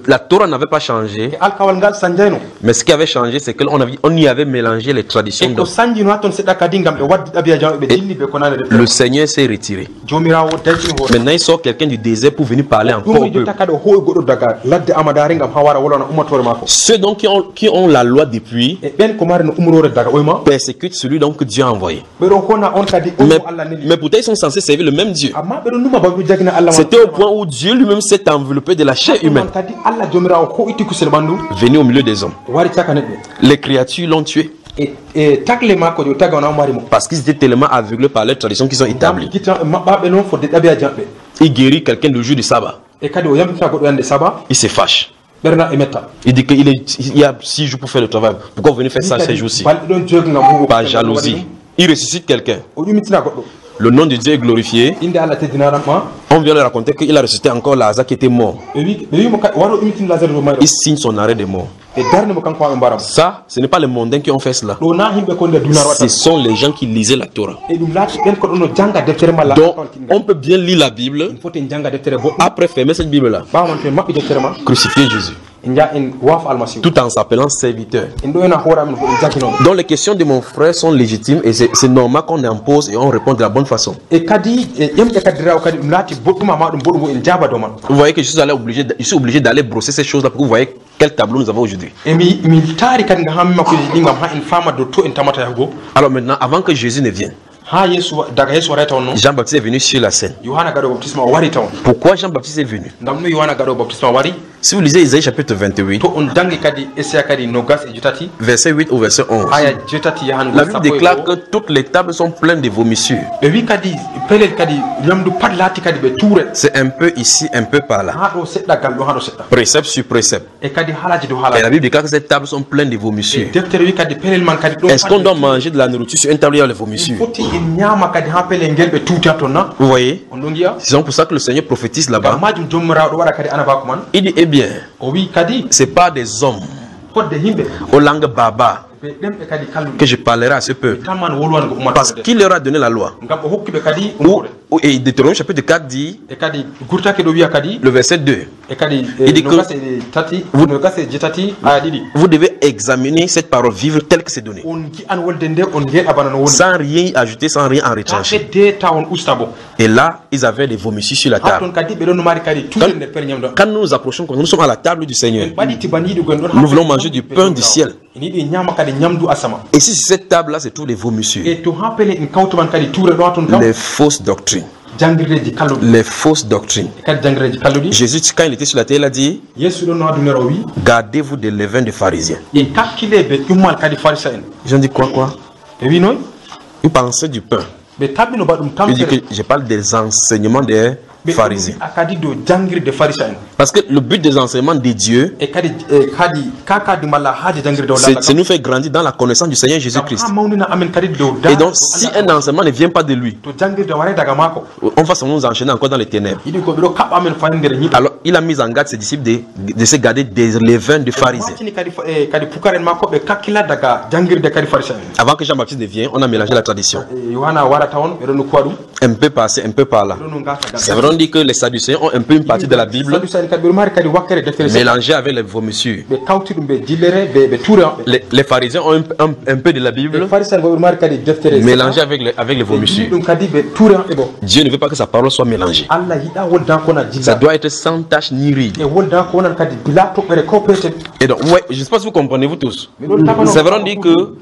La Torah n'avait pas changé, mais ce qui avait changé, c'est qu'on y avait mélangé les traditions. Le Seigneur s'est retiré. Maintenant il sort quelqu'un du désert pour venir parler encore au peuple. Ceux donc qui ont la loi depuis persécutent celui donc que Dieu a envoyé. Mais pourtant ils sont censés servir le même Dieu. amma ɓeɗo numa baɓe jagina Allah C'était au point où Dieu lui-même s'est enveloppé de la chair humaine, kadi Allah jomirawo ko itti kusel ɓandu venu au milieu des hommes. wari caka neɗɗo Les créatures l'ont tué e tagle makko jo taga wona mari mo parce qu'ils étaient tellement aveuglés par les traditions qu'ils ont établies. gitan maɓɓaɓe noon fodde ɗaɓiya jamɓe Il guérit quelqu'un le jour du sabbat. e kadi o yamɗita goɗɗo yande saba Il se fâche. ɓerna e metta Il dit qu'il y a 6 jours pour faire le travail. Pourquoi vous venez faire ça ces jours-ci? balɗe ɗon jogi ngam hugo Par jalousie. Il ressuscite quelqu'un. o ƴumitina goɗɗo Le nom de Dieu est glorifié. inde Allah teddinaranma On vient de raconter qu'il a ressuscité encore Lazare qui était mort. ɓe wimo waro ƴumitini Lazare ɗo mayɗo Il signe son arrêt de mort. e darde mo kanko waɓe mbaramo Ça, ce n'est pas les mondains qui ont fait cela. ɗo na yimɓe ko nder dunar Ce waɗa sont les gens qui lisaient la Torah. e ɗum laati ɓen ko ɗon no janga deftere malla Donc, on peut bien lire la Bible. foti en janga deftere boɗɗum Après fermer cette Bible-là, ɓawa man to en maɓɓi deftere ma crucifier Jésus. en jaa en waafo almasihu Tout en s'appelant serviteur. en ɗo ena hoore amen ko en jaginoɓe Donc, les questions de mon frère sont légitimes et c'est normal qu'on impose et on répond de la bonne façon. e kadi e ƴemɗe kadi raw kadi ɗum laati boɗɗum ama ɗum boɗɗum en jaaba dow man Vous voyez que je suis obligé d'aller brosser ces choses-là pour que vous voyez quel tableau nous avons aujourd'hui. e mi taari kadi ngam hammi makkoji ɗi ngam ha en fama dow to en tamata yahugo Alors maintenant, avant que Jésus ne vienne, ha yeesu daga yeesu waray taw noon Jean-Baptiste est venu sur la scène. yohana gaɗo baptisme o wari taw Pourquoi Jean-Baptiste est venu? ngam ɗum yohana gaɗo baptisme o wari Si vous lisez Isaïe chapitre 28, to on dangi kadi essaya kadi nogas e jetati verset 8 au verset 11, aya jetati yahanugo la Bible déclare que toutes les tables sont pleines de vomissures. ɓe wi kadi pelel kadi ñamdu pat laati kadi ɓe tuure C'est un peu ici, un peu par là. ha ɗo seɗɗa gal ɗo ha ɗo seɗɗa Précepte sur précepte. e kadi haalaji dow Et la haalaji Bible déclare que ces tables sont pleines de e vomissures. deftere wi kadi pelel man kadi ɗo Est-ce qu'on doit manger de la nourriture sur une table où il y a les vomissures? foti en ñaama kadi ha pelel ngel ɓe tuuti ha toon na Vous voyez? on ɗo giya C'est pour ça que le Seigneur prophétise ngam là-bas. majum jommirawo ɗo waɗa kadi anabako man Il dit, eh bien, o wi kadi c'est pas des hommes fodde yimɓe aux langues barbares ɓe ɗemɓe kadi kalluɓe que je parlerai à ce peuple. tan man wolwango Parce ummatore qu'il leur a donné la loi. ngam o hokkiɓe kadi Ou, umore et Deutéronome chapitre 4 dit, e kadi gurtake ɗo wiya kadi le verset 2, e kadi Il dit que- nogas e tati nogas e jetati aya ɗiɗi vous devez examiner cette parole, vivre telle que c'est donné. on gi an wolde nde on heeɗa bana no woni Sans rien y ajouter, sans rien en ta retrancher. ɓedde ta on usta bo Et là, ils avaient des vomissures sur la ha table. toon kadi ɓe ɗon no mari kadi tuuɗe nder pere ñamdo Quand nous nous approchons, quand nous sommes à la table du Seigneur, en ɓaɗi tiban yiɗi gon ɗon nous voulons manger du pain du ciel. en yiɗi ñama kadi ñamdu asama Et si sur cette table-là, c'est tous les vomissures, e to ha pele en kawtuman kadi tuure ɗo ha toon kam les fausses doctrines, jangirdeji kalluɗi les fausses doctrines. e kadi jangirdeji kalluɗi Jésus, quand il était sur la terre, il a dit, yeesu ɗon no adunere o wi gardez-vous des levains des pharisiens. en kakkile ɓe ƴummal kadi farisa en Ils ont dit quoi? ɓe wi noy Ils pensaient du pain. ɓe tabbino ba ɗum Il dit tamtere que je parle des enseignements des ɓe pharisiens. a kadi dow jangirde farisa en Parce que le but des enseignements de Dieu, e kadi kakadi malla haaji jangirde o c'est nous faire grandir dans la connaissance du Seigneur Jésus-Christ. ha mawnina amen kadi dow Et donc, si un enseignement ne vient pas de lui, to jangirde waray daga maako on va nous enchaîner encore dans les ténèbres. yiɗi ko ɓeɗo kaɓɓa amen fayin nder ñiɓe Alors, il a mis en garde ses disciples de se garder des levains de pharisiens. watini kadi kadi pukaren makko ɓe kakkila daga jangirde kadi farisa en Avant que Jean-Baptiste ne vienne, on a mélangé la tradition. yohana warata on ɓeɗo no kuwa ɗum Un peu par-ci, un peu par-là. ɓeɗo no gasa C'est vrai, on dit que les Sadducéens ont un peu une partie de la Bible sadusa en kadi ɓeɗo mari kadi wakkere deftere seɗɗa mélangée avec les vomissures. ɓe kawti ɗum ɓe jillere ɓe tuure maɓɓe Les pharisiens ont un peu de la Bible farisa en ɓeɗo mari kadi deftere mélangée avec les ɓe jilli vomissures. ɗum kadi ɓe tuure maɓɓe bo Dieu ne veut pas que sa parole soit mélangée. allah yiɗa wonda ko wona Ça jilla doit être sans tache ni ride. e wonda ko wonan kadi bila toɓɓere ko petel Et donc, ouais, je ne sais pas si vous comprenez, vous tous. miɗon tamano C'est vrai, on dit que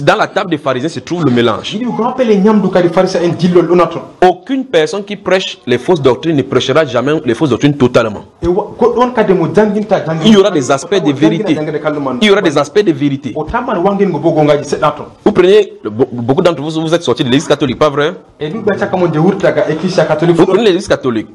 dans la table des pharisiens se trouve le mélange. yiɗi ko happele ñamdu kadi farisa en jillol ɗona toon Aucune personne qui prêche les fausses doctrines ne prêchera jamais les fausses doctrines totalement. e goɗɗo on kadi mo janginta Il y aura des aspects de vérité. Il y aura des aspects de vérité. o tamman wangingo bo gongaji seɗɗa toon Vous prenez, beaucoup d'entre vous, vous êtes sortis de l'église catholique, pas vrai? e ɗuɓɓe cakka mon je wurtaga ecclesia catholique Vous prenez l'église catholique.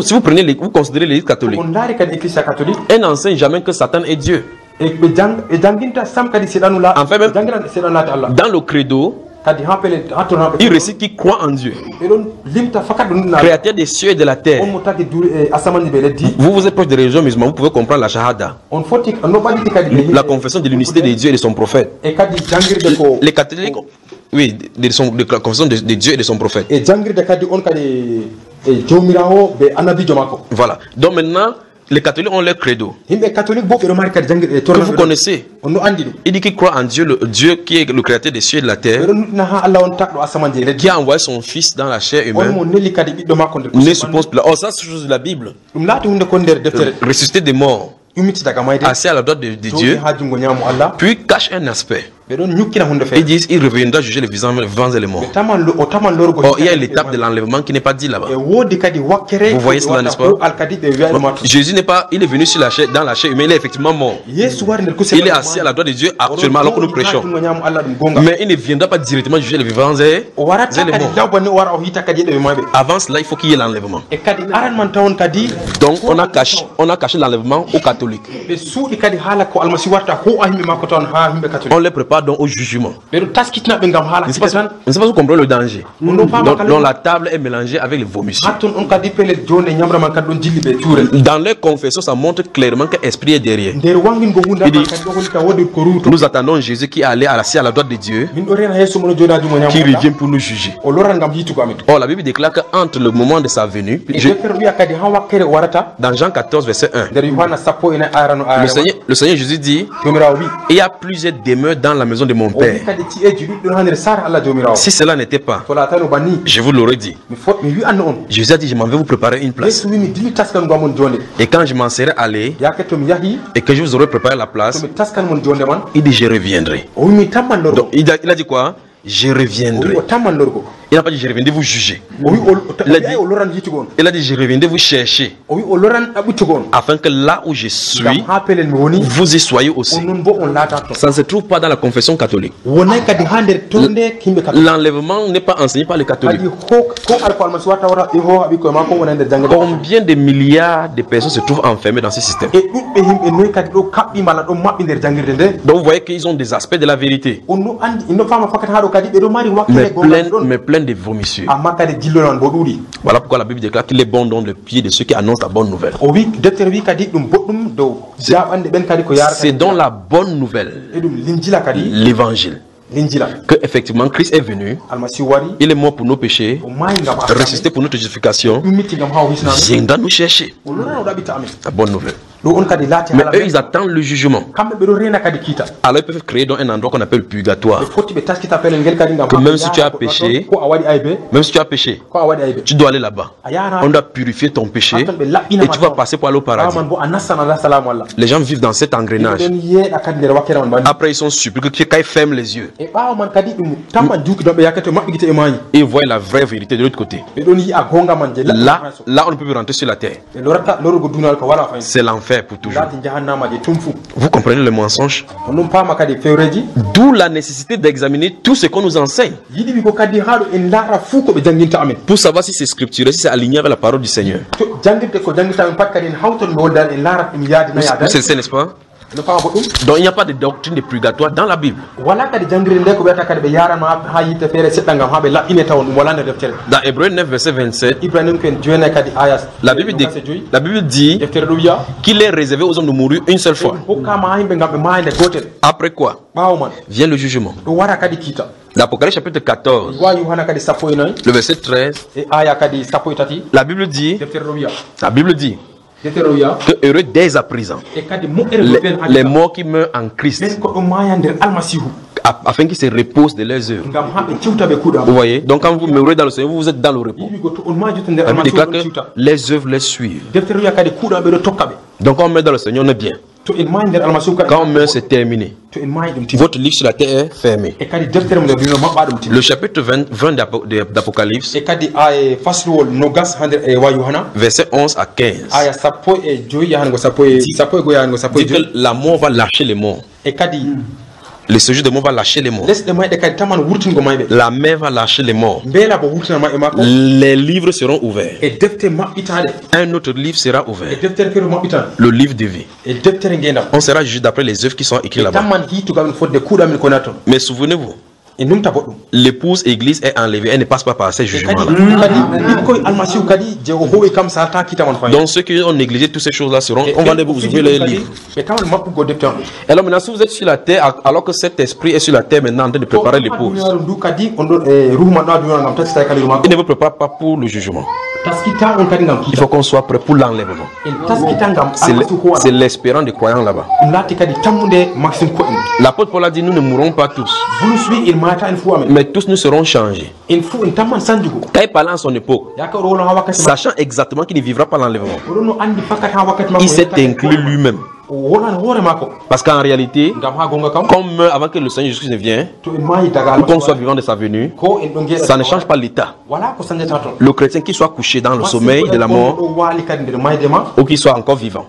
Si vous prenez, vous considérez l'église catholique, on laari kadi ecclesia catholique elle n'enseigne jamais que Satan est Dieu. e ɓe janginta sam kadi seɗanu la Enfin, même- jangiran seɗanu laati allah Dans le credo, kadi ha pele ha toon il haɓe récite qu'il croit en Dieu, ɓe ɗon limta fakat ɗum ɗumna créateur des cieux et de la on terre. mo tagi asamani ɓe leddi Vous êtes proche des religions musulmanes, vous pouvez comprendre la shahada, on foti no ɓaɗiti kadi ɓe la confession de l'unicité de Dieu et de son prophète. e kadi jangirde ko Les catholiques, oui, de la confession de Dieu et de son prophète. e jangirde kadi on kadi e jomirawo ɓe annabijo makko Voilà. Donc maintenant, les catholiques ont leur credo yimɓe catholique bo ɓeɗo mari kadi jangirde que vous connaissez. on no andi ɗum Il dit qu'il croit en Dieu, le Dieu qui est le créateur des cieux et de la terre, ɓeɗo nuɗɗina ha allah on takɗo asamanje e leddi qui a envoyé son fils dans la chair on humaine, mo nelli kadi ɓiɗɗo makko nder né sous Ponce Pilate. Oh, ça, c'est chose de la Bible. ɗum laati hunde kon nder deftere Ressuscité des morts, ƴummiti daga mayde assis à la droite de joɗi Dieu, ha jungo ñaamo allah puis cache un aspect. Ils disent il reviendra juger les vivants et les morts. Or, il y a l'étape de l'enlèvement qui n'est pas dit là-bas. Vous voyez cela, n'est-ce pas? Jésus n'est pas, il est venu sur la chair, dans la chair humaine, il est effectivement mort. Il est assis à la droite de Dieu actuellement alors que nous prêchons. Mais il ne viendra pas directement juger les vivants et les morts. Avant cela, il faut qu'il y ait l'enlèvement. Donc on a caché l'enlèvement aux catholiques. On les prépare donc au jugement. Ne sais pas si vous comprenez le danger. Donc la table est mélangée avec les vomissures. Dans les confessions, ça montre clairement que l'esprit est derrière. Il dit, nous attendons Jésus qui est allé assis à la droite de Dieu, qui revient pour nous juger. Or la Bible déclare qu'entre le moment de sa venue, dans Jean 14 verset 1, le Seigneur Jésus dit, il y a plusieurs demeures dans la maison de mon Père. Si cela n'était pas, je vous l'aurais dit. Jésus a dit, je m'en vais vous préparer une place. Et quand je m'en serai allé et que je vous aurai préparé la place, il dit, je reviendrai. Donc, il a dit quoi? Je reviendrai. Il n'a pas dit je reviendrai vous juger. Il a dit je reviendrai vous chercher. Afin que là où je suis, vous y soyez aussi. Ça ne se trouve pas dans la confession catholique. L'enlèvement n'est pas enseigné par les catholiques. Combien de milliards de personnes se trouvent enfermées dans ce système? Donc vous voyez qu'ils ont des aspects de la vérité. Mais plein de vomissures. Voilà pourquoi la Bible déclare qu'il est bon dans le pied de ceux qui annoncent la bonne nouvelle. C'est dans la bonne nouvelle, l'évangile, que effectivement Christ est venu, il est mort pour nos péchés, ressuscité pour notre justification, viendra nous chercher. La bonne nouvelle. Mais eux ils attendent le jugement. Alors ils peuvent créer dans un endroit qu'on appelle le purgatoire. Que même si tu as péché, tu dois aller là-bas. On doit purifier ton péché et tu vas passer pour aller au paradis. Les gens vivent dans cet engrenage. Après ils sont surpris que quand ils ferment les yeux, ils voient la vraie vérité de l'autre côté. Là on ne peut plus rentrer sur la terre. C'est l'enfer pour toujours. Vous comprenez le mensonge? D'où la nécessité d'examiner tout ce qu'on nous enseigne pour savoir si c'est scripturé, si c'est aligné avec la parole du Seigneur. Vous savez, n'est-ce pas? Donc il n'y a pas de doctrine de purgatoire dans la Bible. Dans Hébreux 9 verset 27, la Bible dit qu'il est réservé aux hommes de mourir une seule fois. Après quoi vient le jugement. L'Apocalypse chapitre 14, le verset 13, la Bible dit que heureux dès à présent les morts qui meurent en Christ, afin qu'ils se reposent de leurs œuvres. Vous voyez? Donc quand vous meurez dans le Seigneur, vous êtes dans le repos. La Bible déclare que les œuvres les suivent. Donc quand on meurt dans le Seigneur, on est bien. Quand on meurt, c'est terminé. Votre livre sur la terre est fermé. Le chapitre 20 d'Apocalypse, verset 11 à 15, dit que la mort va lâcher les morts. Le séjour des morts va lâcher les morts. La mer va lâcher les morts. Les livres seront ouverts. Un autre livre sera ouvert. Le livre de vie. On sera jugé d'après les œuvres qui sont écrites là-bas. Mais souvenez-vous, l'épouse église est enlevée, elle ne passe pas par ces jugements-là. Donc ceux qui ont négligé toutes ces choses-là seront, on va vous ouvrir les livres. Alors maintenant, si vous êtes sur la terre, alors que cet esprit est sur la terre maintenant en train de préparer l'épouse, il ne vous prépare pas pour le jugement. Il faut qu'on soit prêt pour l'enlèvement. C'est l'espérance des croyants là-bas. L'apôtre Paul a dit, nous ne mourrons pas tous, mais tous nous serons changés. Quand il parlait en son époque, sachant exactement qu'il ne vivra pas l'enlèvement, il s'est inclus lui-même. Parce qu'en réalité, comme avant que le Seigneur Jésus ne vienne, ou qu'on soit vivant de sa venue, ça ne change pas l'état. Le chrétien qui soit couché dans le sommeil de la mort, ou qui soit encore vivant.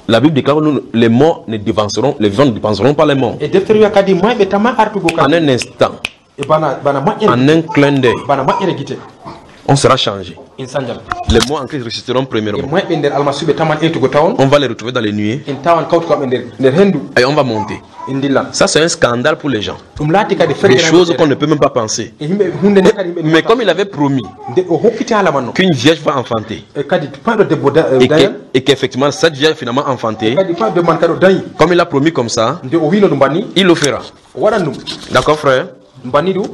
La Bible déclare que les morts ne dévanceront, les vivants ne dévanceront pas les morts. En un instant, en un clin d'œil, on sera changé. Les morts en Christ ressusciteront premièrement. On va les retrouver dans les nuées et on va monter. Ça, c'est un scandale pour les gens. Des choses qu'on ne peut même pas penser. Mais comme il avait promis qu'une vierge va enfanter et qu'effectivement cette vierge est finalement enfantée, comme il a promis comme ça, il le fera. D'accord, frère?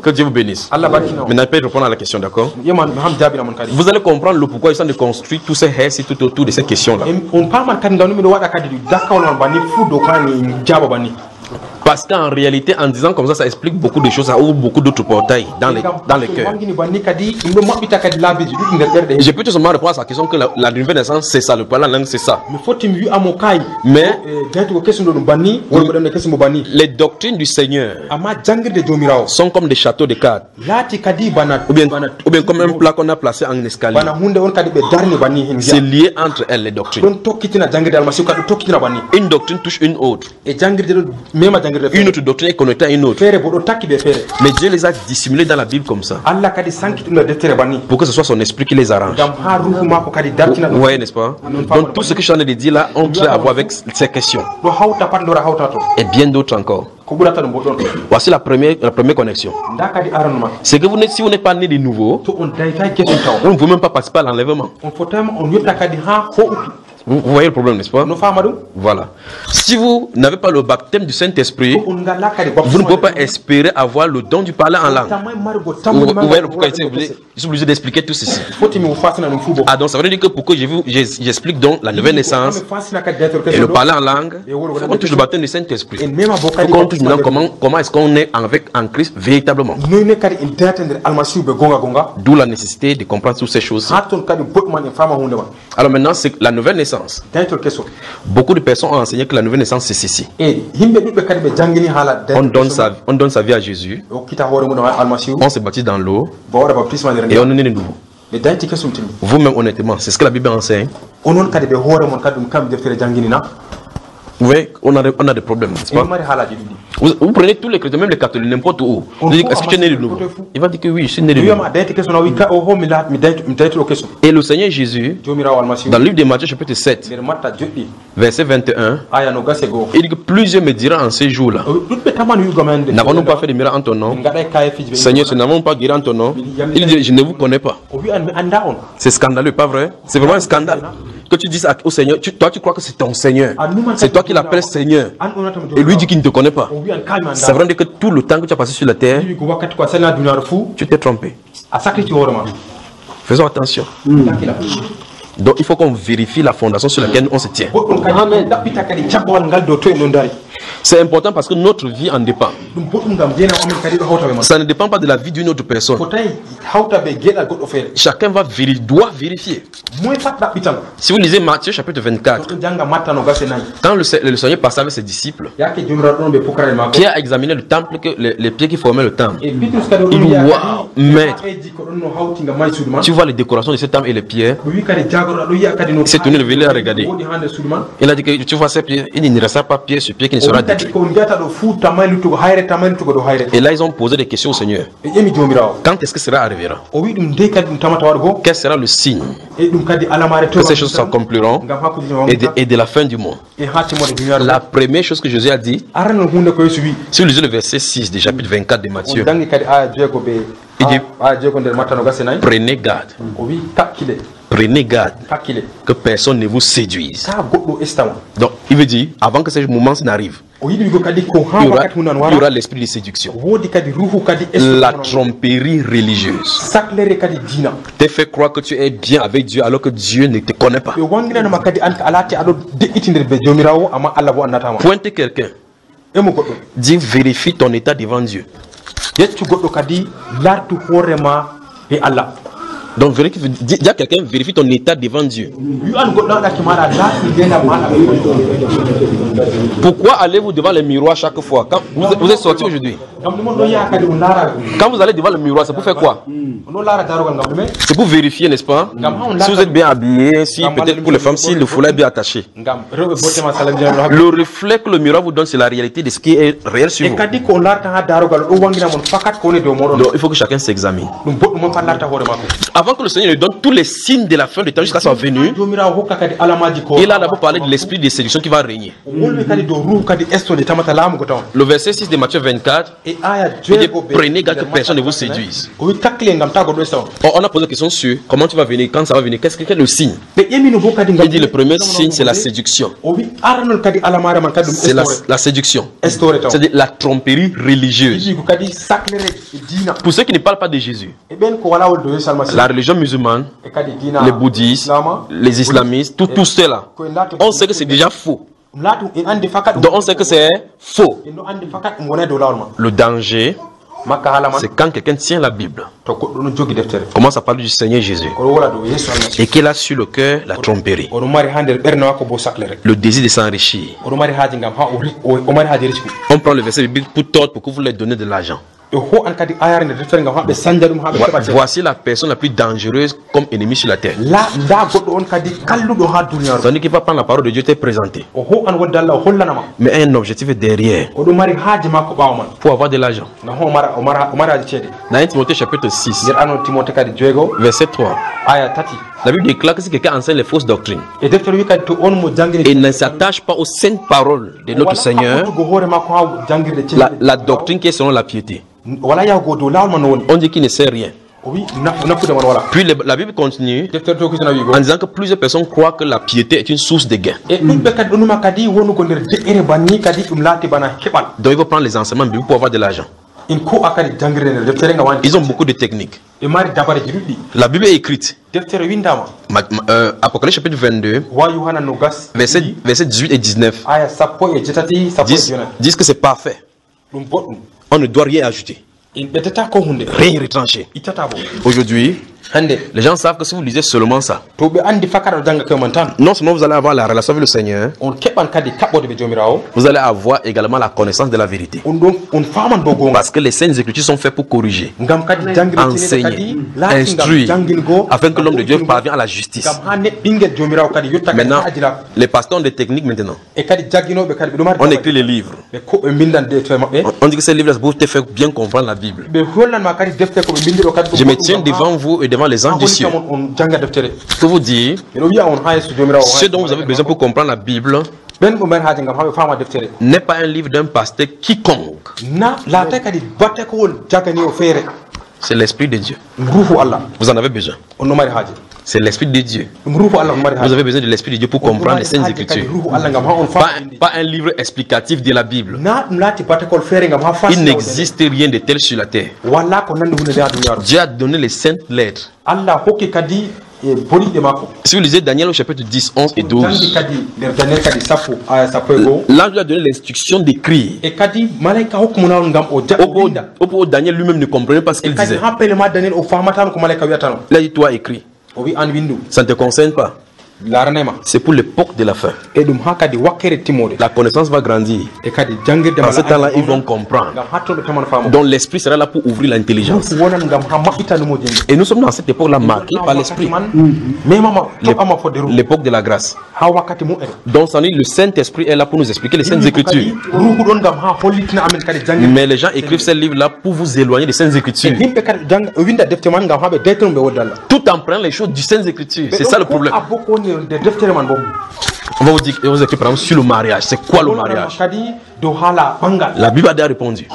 Que Dieu vous bénisse. Maintenant, peut répondre à la question, d'accord? Vous allez comprendre le pourquoi ils sont de construire tous ces haies tout autour de ces questions-là. Parce qu'en réalité, en disant comme ça explique beaucoup de choses, ça ouvre beaucoup d'autres portails dans les cœurs. Je peux tout simplement répondre à sa question que la nouvelle naissance, c'est ça, le parler en langue, c'est ça. Mais les doctrines du Seigneur sont comme des châteaux de cartes. Ou bien comme un plat qu'on a placé en escalier. C'est lié entre elles, les doctrines. Une doctrine touche une autre. Une autre doctrine est connectée à une autre. Mais Dieu les a dissimulés dans la Bible comme ça, pour que ce soit son esprit qui les arrange. Vous voyez, n'est-ce pas? Donc tout ce que je suis en train de dire là, on peut avoir avec ces questions. Et bien d'autres encore. Voici la première connexion. C'est que si vous n'êtes pas né de nouveau, vous ne pouvez même pas participer à l'enlèvement. Vous voyez le problème, n'est-ce pas? Voilà. Si vous n'avez pas le baptême du Saint-Esprit, vous ne pouvez pas espérer avoir le don du parler en langue. Vous voyez pourquoi je suis obligé d'expliquer tout ceci. Ah, donc ça veut dire que pour que j'explique donc la nouvelle naissance et le parler en langue, on touche le baptême du Saint-Esprit. Il faut qu'on touche maintenant comment est-ce qu'on est en Christ véritablement. D'où la nécessité de comprendre toutes ces choses. Alors maintenant, c'est la nouvelle naissance. Beaucoup de personnes ont enseigné que la nouvelle naissance c'est ceci. On donne sa vie à Jésus, on se baptise dans l'eau et on est né de nouveau. Vous-même honnêtement, c'est ce que la Bible enseigne. Vous voyez, on a des problèmes, n'est-ce pas? Vous prenez tous les chrétiens, même les catholiques, n'importe où. Vous dites, est-ce que tu es né de nouveau? Il va dire que oui, je suis né de nouveau. Et le Seigneur Jésus, dans le livre de Matthieu, chapitre 7, verset 21, il dit que plusieurs me diront en ces jours-là, n'avons-nous pas fait des miracles en ton nom? Seigneur, nous n'avons pas guéri en ton nom. Il dit, je ne vous connais pas. C'est scandaleux, pas vrai? C'est vraiment un scandale. Que tu dises au Seigneur, toi tu crois que c'est ton Seigneur. C'est toi qui l'appelles Seigneur. Et lui dit qu'il ne te connaît pas. Ça veut dire que tout le temps que tu as passé sur la terre, tu t'es trompé. Faisons attention. Donc il faut qu'on vérifie la fondation sur laquelle on se tient. C'est important parce que notre vie en dépend. Ça ne dépend pas de la vie d'une autre personne. Chacun doit vérifier. Si vous lisez Matthieu chapitre 24, quand le Seigneur passait avec ses disciples, Pierre a examiné le temple, les pieds qui formaient le temple. Il voit, maître, tu vois les décorations de ce temple et les pierres. Il s'est tenu levé à regarder. Il a dit que tu vois ces pieds, il ne restera pas pied sur pied qui ne sera détruit. Et là ils ont posé des questions au Seigneur. Quand est-ce que cela arrivera? Quel sera le signe que ces choses s'accompliront et de la fin du monde? La première chose que Jésus a dit, si vous lisez le verset 6 du chapitre 24 de Matthieu, il dit, prenez garde. Prenez garde que personne ne vous séduise. Donc, il veut dire, avant que ce moment n'arrive, il y aura l'esprit de séduction, la tromperie religieuse, te fait croire que tu es bien avec Dieu alors que Dieu ne te connaît pas. Pointe quelqu'un, dis vérifie ton état devant Dieu. Donc, dis à quelqu'un, vérifie ton état devant Dieu. Pourquoi allez-vous devant le miroir chaque fois? Quand vous êtes sorti aujourd'hui, quand vous allez devant le miroir, c'est pour faire quoi? C'est pour vérifier, n'est-ce pas? Si vous êtes bien habillé, si peut-être pour les femmes, si le foulard est bien attaché. Le reflet que le miroir vous donne, c'est la réalité de ce qui est réel sur vous. Donc, il faut que chacun s'examine. Avant que le Seigneur lui donne tous les signes de la fin du temps jusqu'à sa venue, il a d'abord parlé de l'esprit de séduction qui va régner. Le verset 6 de Matthieu 24, il dit, prenez garde que personne ne vous séduise. Or, on a posé la question sur comment tu vas venir, quand ça va venir, qu'est-ce que est le signe? Il dit le premier signe, c'est la séduction. C'est la séduction. C'est-à-dire la tromperie religieuse. Pour ceux qui ne parlent pas de Jésus, la religion musulmane, les bouddhistes, les islamistes, tous ceux-là, on sait que c'est déjà faux. Donc on sait que c'est faux. Le danger, c'est quand quelqu'un tient la Bible, commence à parler du Seigneur Jésus, et qu'il a sur le cœur la tromperie, le désir de s'enrichir. On prend le verset biblique pour tordre pour que vous leur donnez de l'argent. Voici la personne la plus dangereuse comme ennemi sur la terre. Tandis qu'il va prendre la parole de Dieu, t'est présenté. Mais un objectif est derrière. Pour avoir de l'argent. Dans 1 Timothée chapitre 6, verset 3. La Bible déclare que si quelqu'un enseigne les fausses doctrines et ne s'attache pas aux saintes paroles de notre Seigneur, la doctrine qui est selon la piété, on dit qu'il ne sait rien. Puis la Bible continue en disant que plusieurs personnes croient que la piété est une source de gain. Donc il faut prendre les enseignements bibliques pour avoir de l'argent. Ils ont beaucoup de techniques. La Bible est écrite. Apocalypse chapitre 22, versets 18 et 19 disent que c'est parfait. On ne doit rien ajouter, rien retrancher. Aujourd'hui, les gens savent que si vous lisez seulement ça, non seulement vous allez avoir la relation avec le Seigneur, vous allez avoir également la connaissance de la vérité. Parce que les saintes écritures sont faites pour corriger, enseigner, instruire, afin que l'homme de Dieu parvienne à la justice. Maintenant, les pasteurs ont des techniques maintenant. On écrit les livres. On dit que ces livres pour te faire bien comprendre la Bible. Je me tiens devant vous et devant les anges du ciel pour vous dire ce dont vous avez besoin pour comprendre la Bible n'est pas un livre d'un pasteur quiconque. C'est l'Esprit de Dieu. Vous en avez besoin. C'est l'Esprit de Dieu. Vous avez besoin de l'Esprit de Dieu pour comprendre les Saintes Écritures. Pas un livre explicatif de la Bible. Il n'existe rien de tel sur la terre. Dieu a donné les saintes lettres. Si vous lisez Daniel au chapitre 10, 11 et 12, l'ange lui a donné l'instruction d'écrire. Au Daniel lui-même ne comprenait pas ce qu'il disait. Il a dit, toi écris. Ça ne te concerne pas. C'est pour l'époque de la fin. La connaissance va grandir. En ce temps-là, ils vont comprendre. Donc l'esprit sera là pour ouvrir l'intelligence. Et nous sommes dans cette époque-là marquée par l'esprit. L'époque de la grâce. Donc ça dit, le Saint-Esprit est là pour nous expliquer les Saintes Écritures. Mais les gens écrivent ces livres-là pour vous éloigner des Saintes Écritures. Tout en prenant les choses du Saintes Écritures. C'est ça le problème. On va vous dire, vous écrire par exemple sur le mariage. C'est quoi le mariage? La Bible a déjà répondu.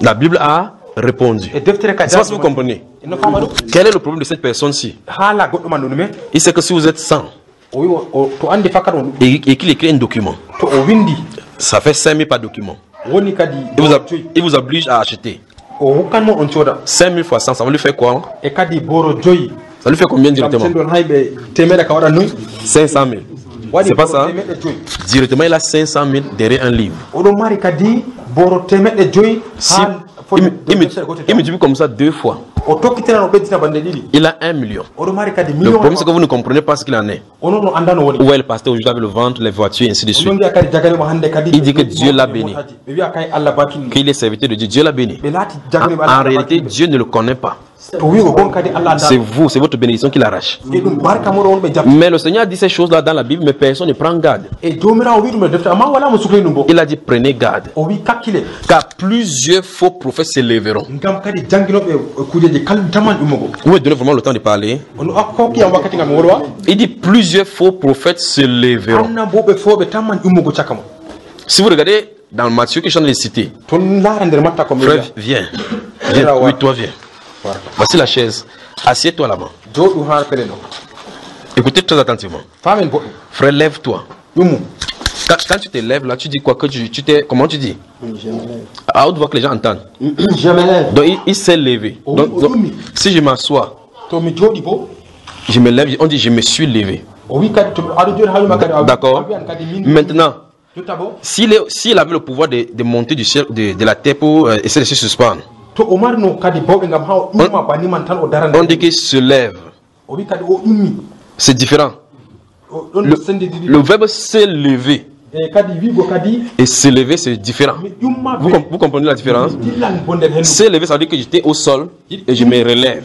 La Bible a répondu. C'est pas si vous comprenez. Quel est le problème de cette personne-ci? Il sait que si vous êtes 100 et qu'il écrit un document, ça fait 5 000 par document. Il vous oblige à acheter 5 000 fois 100, ça va lui faire quoi? Ça lui fait combien directement? 500 000. C'est pas ça? Directement, il a 500 000 derrière un livre. Si, il multiplie comme ça 2 fois. Il a 1 million. Le problème, c'est que vous ne comprenez pas ce qu'il en est. Où est le pasteur aujourd'hui avec le ventre, les voitures, et ainsi de suite. Il dit que Dieu l'a béni. Qu'il est serviteur de Dieu. Dieu l'a béni. En réalité, Dieu ne le connaît pas. C'est vous, c'est votre bénédiction qui l'arrache. Mais le Seigneur a dit ces choses-là dans la Bible, mais personne ne prend garde. Il a dit prenez garde. Car plusieurs faux prophètes s'élèveront. Vous me donnez vraiment le temps de parler. Il dit plusieurs faux prophètes s'élèveront. Si vous regardez dans Matthieu que je viens de les citer, frère, viens. Oui, toi viens. Voici la chaise. Assieds-toi là-bas. Écoutez très attentivement. Frère, lève-toi. Quand tu te lèves là, tu dis quoi que tu t'es. Comment tu dis? À haute voix que les gens entendent. Je me lève. Donc il s'est levé. Donc, si je m'assois, je me lève, on dit je me suis levé. D'accord. Maintenant, s'il avait le pouvoir de monter du ciel, de la terre pour essayer de se suspendre, on dit qu'il se lève. C'est différent. Le verbe s'élever et s'élever, c'est différent. Vous comprenez la différence? S'élever, ça veut dire que j'étais au sol et je me relève.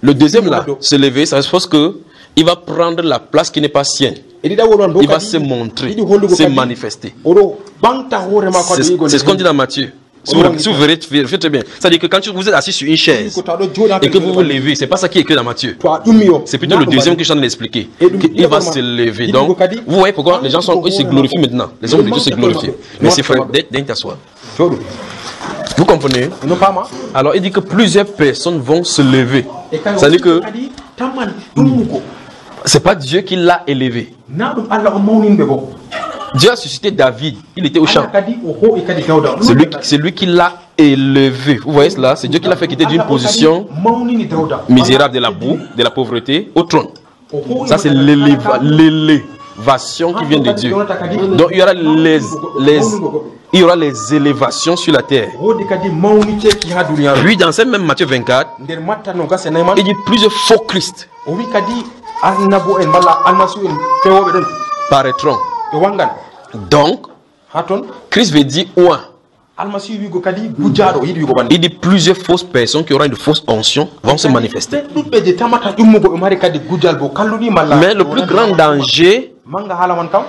Le deuxième là, s'élever, ça suppose que il va prendre la place qui n'est pas sienne. Il va se montrer, se manifester. C'est ce qu'on dit dans Matthieu. Si vous verrez, faites bien. C'est-à-dire que quand vous êtes assis sur une chaise et que vous vous levez, c'est pas ça qui est écrit dans Matthieu. C'est plutôt le deuxième que je viens de l'expliquer. Il va se lever. Donc, vous voyez pourquoi les gens se glorifient maintenant. Les hommes de Dieu se glorifient. Mais c'est frère, dès t'asseoir. Vous comprenez? Alors, il dit que plusieurs personnes vont se lever. C'est-à-dire que c'est pas Dieu qui l'a élevé. Dieu a suscité David, il était au champ. C'est lui qui l'a élevé. Vous voyez cela? C'est Dieu qui l'a fait quitter d'une position misérable de la boue, de la pauvreté, au trône. Ça, c'est l'élévation qui vient de Dieu. Donc, il y aura les élévations sur la terre. Puis, dans ce même Matthieu 24, il dit plusieurs faux Christ paraîtront. Donc, Christ veut dire ouin. Il dit plusieurs fausses personnes qui auront une fausse onction vont se manifester. Mais le plus grand danger,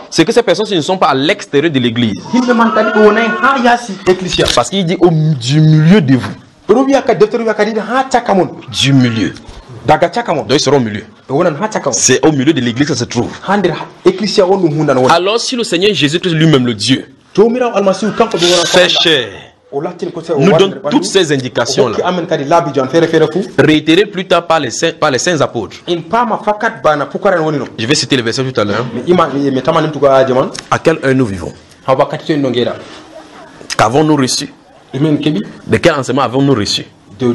c'est que ces personnes ne sont pas à l'extérieur de l'église. Parce qu'il dit du milieu de vous. Du milieu. Donc ils seront au milieu. C'est au milieu de l'église que ça se trouve. Alors si le Seigneur Jésus-Christ lui-même, le Dieu, fait chair, nous donne toutes ces indications-là, réitérées plus tard par les saints apôtres. Je vais citer le verset tout à l'heure. À quelle heure nous vivons? Qu'avons-nous reçu? De quel enseignement avons-nous reçu? Vous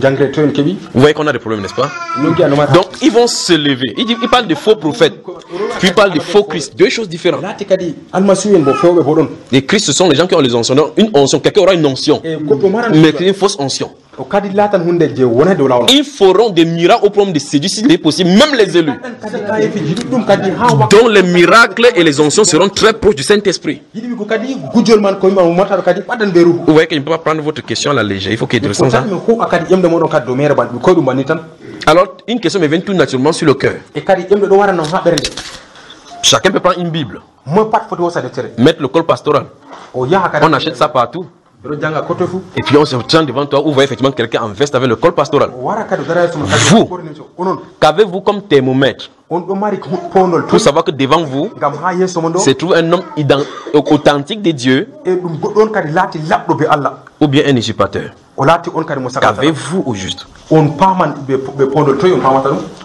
voyez qu'on a des problèmes, n'est-ce pas? Donc ils vont se lever. Il parle de faux prophètes, puis il parle de faux Christ. Deux choses différentes. Les Christ, ce sont les gens qui ont les onction. Donc, une onction, quelqu'un aura une onction, mais une fausse onction. Ils feront des miracles au problème de séduire, s'il est possible, même les élus. Donc les miracles et les onctions seront très proches du Saint-Esprit. Vous voyez qu'il ne peut pas prendre votre question à la légère. Il faut qu'il redresse ça. Alors, une question me vient tout naturellement sur le cœur. Chacun peut prendre une Bible, mettre le col pastoral. On achète ça partout. Et puis on se tient devant toi, où vous voyez effectivement quelqu'un en veste avec le col pastoral. Vous, qu'avez-vous comme thermomètre pour savoir que devant vous se trouve un homme authentique de Dieu ou bien un usurpateur? Qu'avez-vous au juste? Vous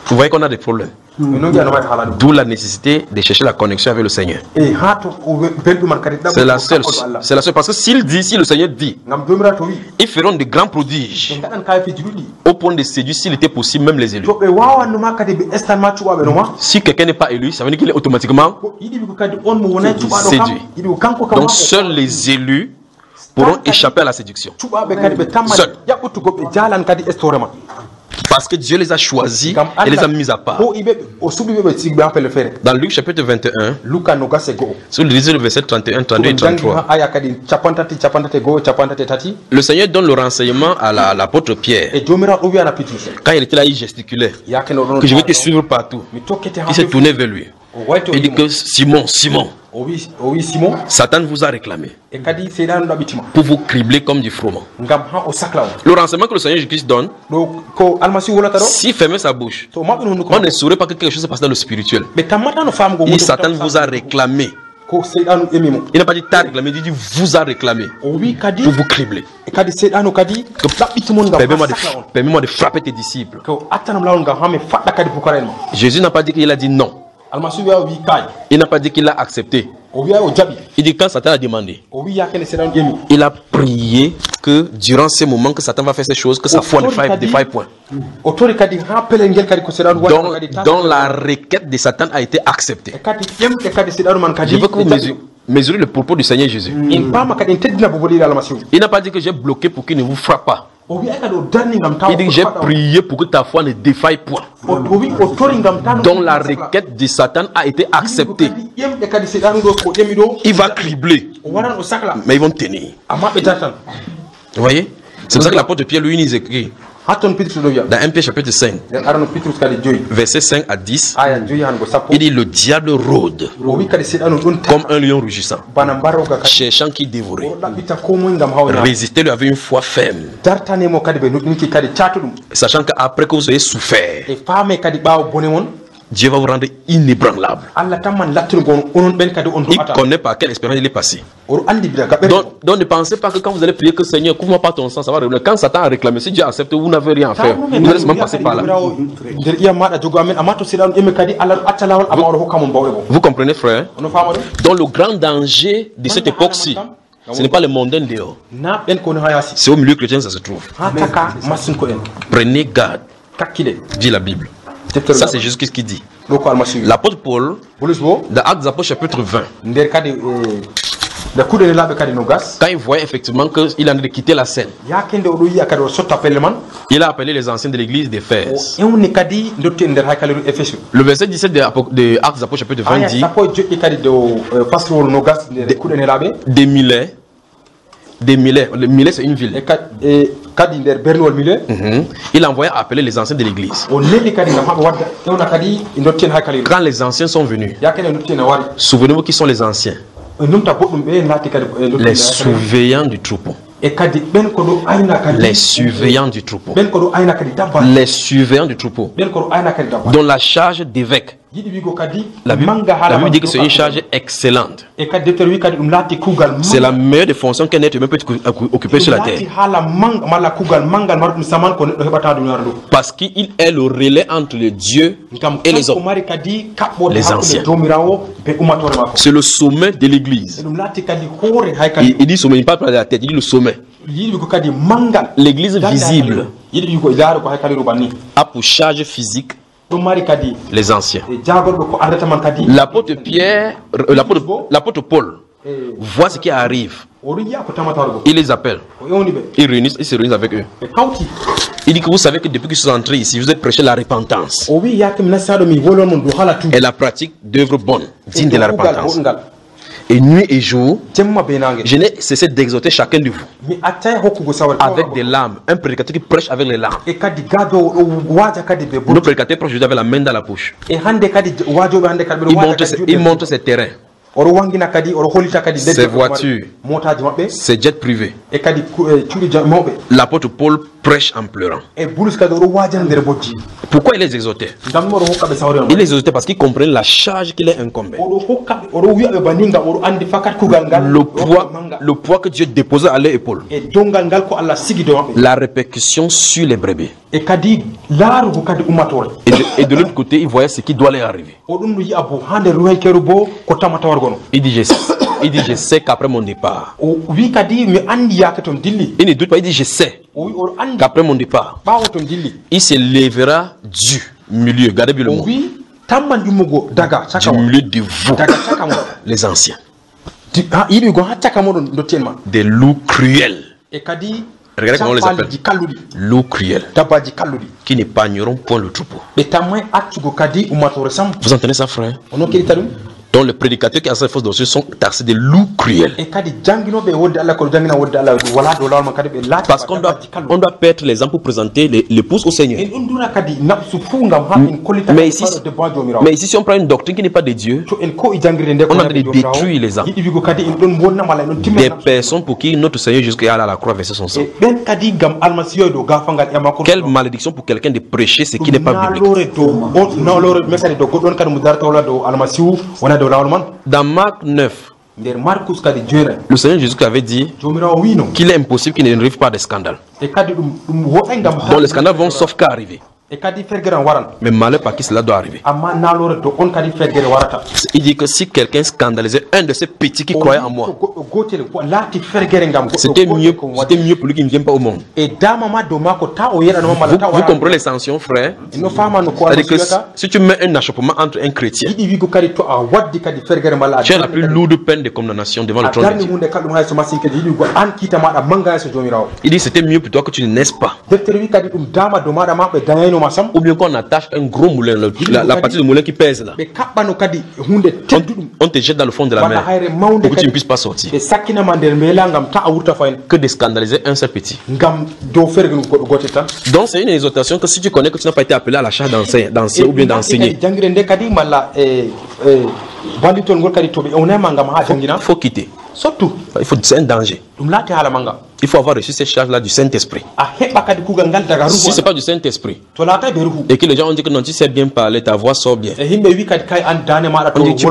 voyez qu'on a des problèmes. D'où la nécessité de chercher la connexion avec le Seigneur. C'est la seule. C'est la seule. Parce que si le Seigneur dit, ils feront de grands prodiges au point de séduire, s'il était possible, même les élus. Si quelqu'un n'est pas élu, ça veut dire qu'il est automatiquement séduit. Donc seuls les élus pourront échapper à la séduction. Seuls. Parce que Dieu les a choisis et les a mis à part. Dans Luc chapitre 21, si vous lisez le verset 31, 32 et 33, le Seigneur donne le renseignement à l'apôtre Pierre. Quand il était là, il gesticulait que je vais te suivre partout. Il s'est tourné vers lui. Il dit que Simon, Satan vous a réclamé pour vous cribler comme du froment. Le renseignement que le Seigneur Jésus-Christ donne, s'il fermait sa bouche, on ne saurait pas que quelque chose se passe dans le spirituel. Et Satan vous a réclamé. Il n'a pas dit t'as réclamé, il dit vous a réclamé pour vous cribler. Permets-moi de frapper tes disciples. Jésus n'a pas dit qu'il a dit non. Il n'a pas dit qu'il a accepté. Il dit quand Satan a demandé, il a prié que durant ces moments que Satan va faire ces choses, que sa foi ne défaille point. Donc la requête de Satan a été acceptée. Je veux que vous mesurez le propos du Seigneur Jésus. Il n'a pas dit que j'ai bloqué pour qu'il ne vous frappe pas. Il dit que j'ai prié pour que ta foi ne défaille point. Donc la requête de Satan a été acceptée. Il va cribler, mais ils vont tenir. Vous voyez? C'est pour ça que l'apôtre Pierre lui nous écrit dans 1 Pierre chapitre 5, verset 5 à 10, il dit le diable rôde comme un lion rugissant, cherchant qui dévorer. Résistez-lui avec une foi ferme, sachant qu'après que vous ayez souffert, Dieu va vous rendre inébranlable. Il connaît par quelle expérience il est passé. Donc ne pensez pas que quand vous allez prier que Seigneur, couvre-moi pas ton sang, ça va revenir. Quand Satan a réclamé, si Dieu accepte, vous n'avez rien à faire. Vous allez même passer par là. Vous comprenez, frère? Donc le grand danger de cette époque-ci, ce n'est pas le mondain dehors. C'est au milieu chrétien que ça se trouve. Prenez garde, dit la Bible. Ça c'est Jésus qui dit. L'apôtre Paul, dans Actes des Apôtres chapitre 20, quand il voyait effectivement qu'il en a quitté la scène, il a appelé les anciens de l'église d'Éphèse. Le verset 17 de Actes des Apôtres chapitre 20 dit des millets, le millet c'est une ville. Il a envoyé appeler les anciens de l'église. Quand les anciens sont venus, souvenez-vous qui sont les anciens? Les surveillants du troupeau. Les surveillants du troupeau. Les surveillants du troupeau. Dont la charge d'évêque, la Bible dit que c'est une charge excellente. C'est la meilleure des fonctions qu'un être humain peut occuper sur la terre. Parce qu'il est le relais entre les dieux et les hommes. Les anciens. C'est le sommet de l'église. Il dit sommet, il ne parle pas de la tête, il dit le sommet. L'église visible a pour charge physique les anciens. L'apôtre Pierre, l'apôtre Paul voit ce qui arrive. Il les appelle. Il se réunit avec eux. Il dit que vous savez que depuis qu'ils sont entrés ici, vous êtes prêché la repentance et la pratique d'œuvres bonnes, dignes de la repentance. Et nuit et jour, je n'ai cessé d'exhorter chacun de vous avec des larmes. Un prédicateur qui prêche avec les larmes. Le prédicateur prêche avec la main dans la poche. Il montre ses terrains, ses voitures, ses jets privés. L'apôtre Paul prêche en pleurant. Pourquoi il les exhortait? Il les exhortait parce qu'il comprenait la charge qu'il est incombée. Le poids que Dieu déposait à leur épaule. La répercussion sur les brebis. Et de l'autre côté, il voyait ce qui doit leur arriver. Il dit je sais qu'après mon départ, il ne doute pas, il dit je sais qu'après mon départ, il se lèvera du milieu, gardez bien le mot, du milieu de vous, les anciens. Des loups cruels. Regardez comment on les appelle. Loups cruels. Qui n'épargneront point le troupeau. Vous entendez ça, frère? Donc les prédicateurs qui ont ces fausses doctrines sont taxés de loups cruels. Parce qu'on doit perdre les âmes pour présenter l'épouse au Seigneur. Mais ici, si on prend une doctrine qui n'est pas de Dieu, on a de détruire les âmes. Des personnes pour qui notre Seigneur Jésus à la croix versé son sang. Quelle malédiction pour quelqu'un de prêcher ce qui n'est pas biblique. Dans Marc 9, le Seigneur Jésus avait dit qu'il est impossible qu'il n'arrive pas de scandale. Donc les scandales vont sauf qu'à arriver. Mais malheur par qui cela doit arriver. Il dit que si quelqu'un scandalisait un de ces petits qui croyaient en moi, c'était mieux pour lui qu'il ne vienne pas au monde. Vous comprenez les sanctions, frère? C'est-à-dire que si tu mets un achoppement entre un chrétien, tu as la plus lourde peine de condamnation devant le trône de Dieu. Il dit c'était mieux pour toi que tu ne naisses pas. Ou bien qu'on attache un gros moulin, la partie du moulin qui pèse là. On te jette dans le fond de la mer pour que tu ne puisses pas sortir. Que de scandaliser un seul petit. Donc c'est une exhortation que si tu connais que tu n'as pas été appelé à la charge d'enseigner ou bien d'enseigner, il faut quitter. C'est un danger. Il faut avoir reçu cette charge-là du Saint-Esprit. Si ce n'est pas du Saint-Esprit, et que les gens ont dit que non, tu sais bien parler, ta voix sort bien. On dit tu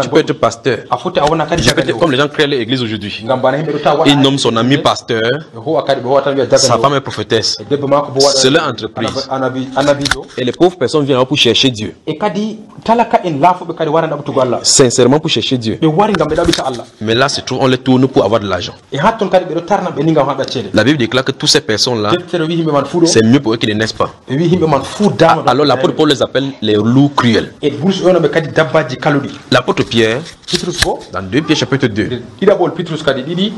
peux être pasteur. Comme les gens créent l'église aujourd'hui. Il nomme son ami pasteur, sa femme est prophétesse. C'est leur entreprise. Et les pauvres personnes viennent pour chercher Dieu. Sincèrement pour chercher Dieu. Mais là, c'est tout, on les tourne pour avoir de l'argent. La Bible déclare que toutes ces personnes-là, c'est mieux pour eux qu'ils ne naissent pas. Alors l'apôtre Paul les appelle les loups cruels. L'apôtre Pierre, dans 2 Pierre chapitre 2,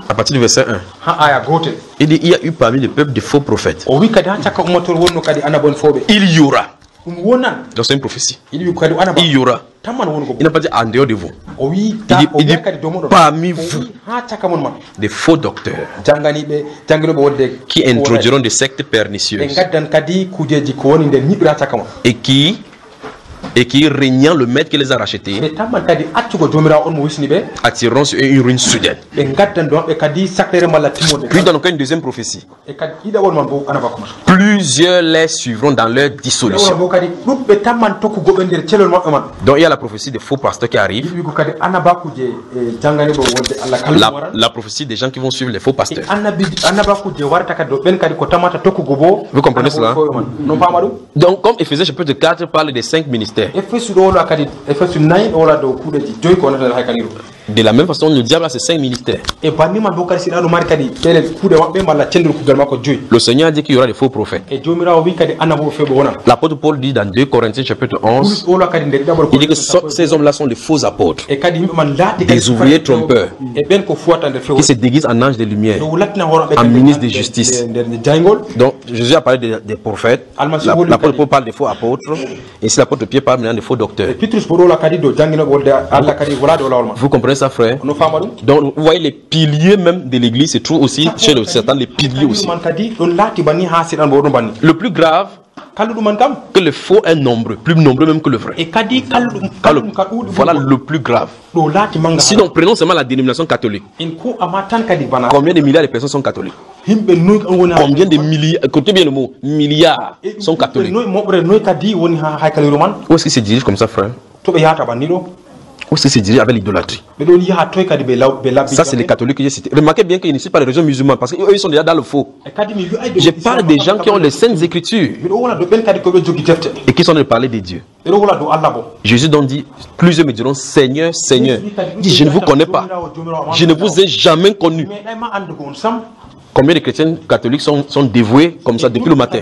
à partir du verset 1, il dit il y a eu parmi le peuple des faux prophètes. Il y aura. Donc c'est une prophétie. Il y aura. Il n'a pas dit en dehors de vous. Il dit parmi vous des faux docteurs qui introduiront des sectes pernicieuses et qui régnant le maître qui les a rachetés attireront sur une ruine soudaine. Puis dans une deuxième prophétie, plusieurs les suivront dans leur dissolution. Donc il y a la prophétie des faux pasteurs qui arrivent, la prophétie des gens qui vont suivre les faux pasteurs. Vous comprenez cela? Donc comme Éphésiens chapitre 4 parle des 5 ministères, de la même façon, le diable a ses 5 ministères. Le Seigneur a dit qu'il y aura des faux prophètes. L'apôtre Paul dit dans 2 Corinthiens chapitre 11, il dit que ces hommes-là sont des faux apôtres, des ouvriers trompeurs, qui se déguisent en anges de lumière, en ministres de justice. Donc Jésus a parlé des prophètes, l'apôtre Paul parle des faux apôtres, et ici l'apôtre Pierre parle maintenant des faux docteurs. Vous comprenez ça, frère? Donc vous voyez les piliers même de l'église se trouvent aussi chez le Satan, les piliers aussi. Le plus grave, que le faux est nombreux, plus nombreux même que le vrai. Voilà le plus grave. Sinon, prenons seulement la dénomination catholique. Combien de milliards de personnes sont catholiques? Combien de milliards, écoutez bien le mot, milliards sont catholiques? Où est-ce qu'ils se dirigent comme ça, frère? Où est-ce qu'ils se dirigent avec l'idolâtrie? Ça, c'est les catholiques que j'ai cités. Remarquez bien qu'ils ne sont pas les religions musulmanes parce qu'eux, ils sont déjà dans le faux. Je parle des gens qui ont les saintes écritures et qui sont en train de parler des dieux. Jésus donc dit, plusieurs me diront Seigneur, Seigneur. Il dit, je ne vous connais pas. Je ne vous ai jamais connu. Combien de chrétiens catholiques sont dévoués comme ça depuis le matin?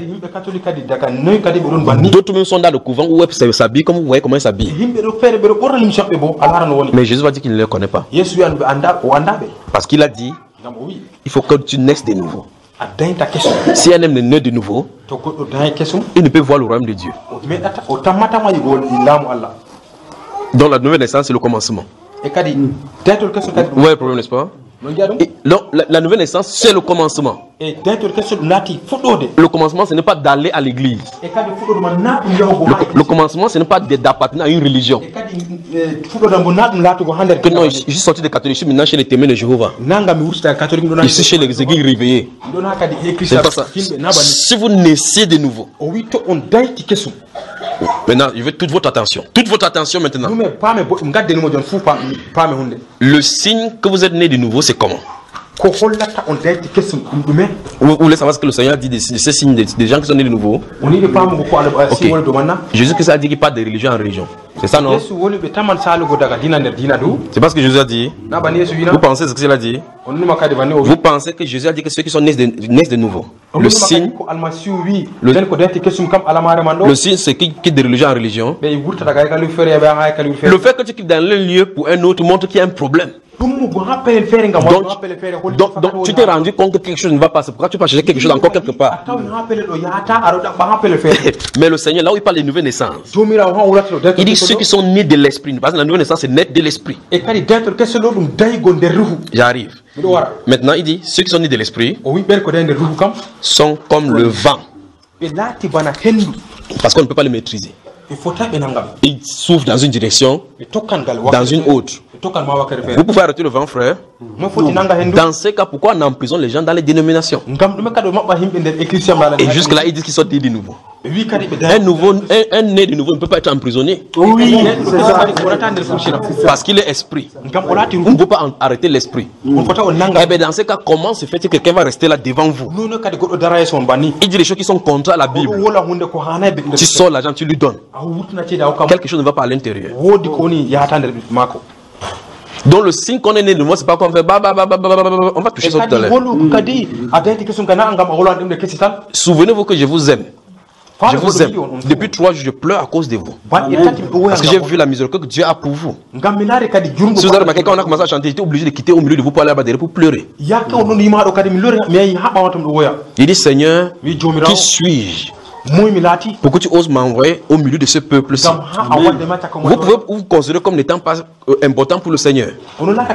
D'autres même sont dans le couvent où ils s'habillent comme vous voyez comment ils s'habillent. Mais Jésus va dire qu'il ne les connaît pas. Parce qu'il a dit, il faut que tu naisses de nouveau. Si un homme est né de nouveau, il ne peut voir le royaume de Dieu. Donc la nouvelle naissance, c'est le commencement. Vous voyez le problème, n'est-ce pas? Donc, la nouvelle naissance, c'est le commencement. Le commencement, ce n'est pas d'aller à l'église. Le commencement, ce n'est pas d'appartenir à une religion. Que non, je suis sorti des catholiques, maintenant chez les témoins de Jéhovah. Je suis chez les églises réveillées. C'est pas ça. Si vous naissez de nouveau. Maintenant, je veux toute votre attention. Toute votre attention maintenant. Le signe que vous êtes né de nouveau, c'est comment? Vous voulez savoir ce que le Seigneur dit de ces signes des gens qui sont nés de nouveau? Okay. Jésus-Christ a dit qu'il parle de religion en religion. C'est ça, non? C'est pas ce que Jésus a dit. Vous pensez ce qu'il a dit? Vous pensez que Jésus a dit que ceux qui sont nés de nouveau. Le signe, c'est qu'il quitte de religion en religion. Le fait que tu quittes dans un lieu pour un autre montre qu'il y a un problème. Donc tu t'es rendu compte que quelque chose ne va pas. C'est pourquoi tu vas chercher quelque chose encore quelque part. Mais le Seigneur, là où il parle de nouvelle naissance, il dit ceux qui sont nés de l'esprit. Parce que la nouvelle naissance, c'est naître de l'esprit. J'arrive. Maintenant, il dit ceux qui sont nés de l'esprit sont comme le vent. Parce qu'on ne peut pas le maîtriser. Il souffle dans une direction, dans une autre. Vous pouvez arrêter le vent, frère. Dans ces cas, pourquoi on emprisonne les gens dans les dénominations? Et jusque-là, ils disent qu'ils sont nés de nouveau. Un né de nouveau ne peut pas être emprisonné. Parce qu'il est esprit. On ne peut pas arrêter l'esprit. Et bien dans ce cas, comment se fait que quelqu'un va rester là devant vous? Il dit les choses qui sont contre la Bible. Tu sors l'argent, tu lui donnes. Quelque chose ne va pas à l'intérieur. Donc le signe qu'on est né de moi, c'est pas qu'on fait on va toucher ça tout à l'heure. Souvenez-vous que je vous aime. Je vous aime. Depuis 3 jours, je pleure à cause de vous. Parce que j'ai vu la miséricorde que Dieu a pour vous. Si vous avez remarqué, quand on a commencé à chanter, j'étais obligé de quitter au milieu de vous pour aller à Badere pour pleurer. Il dit, Seigneur, qui suis-je pour que tu oses m'envoyer au milieu de ce peuple-ci? Vous pouvez vous considérer comme n'étant pas important pour le Seigneur.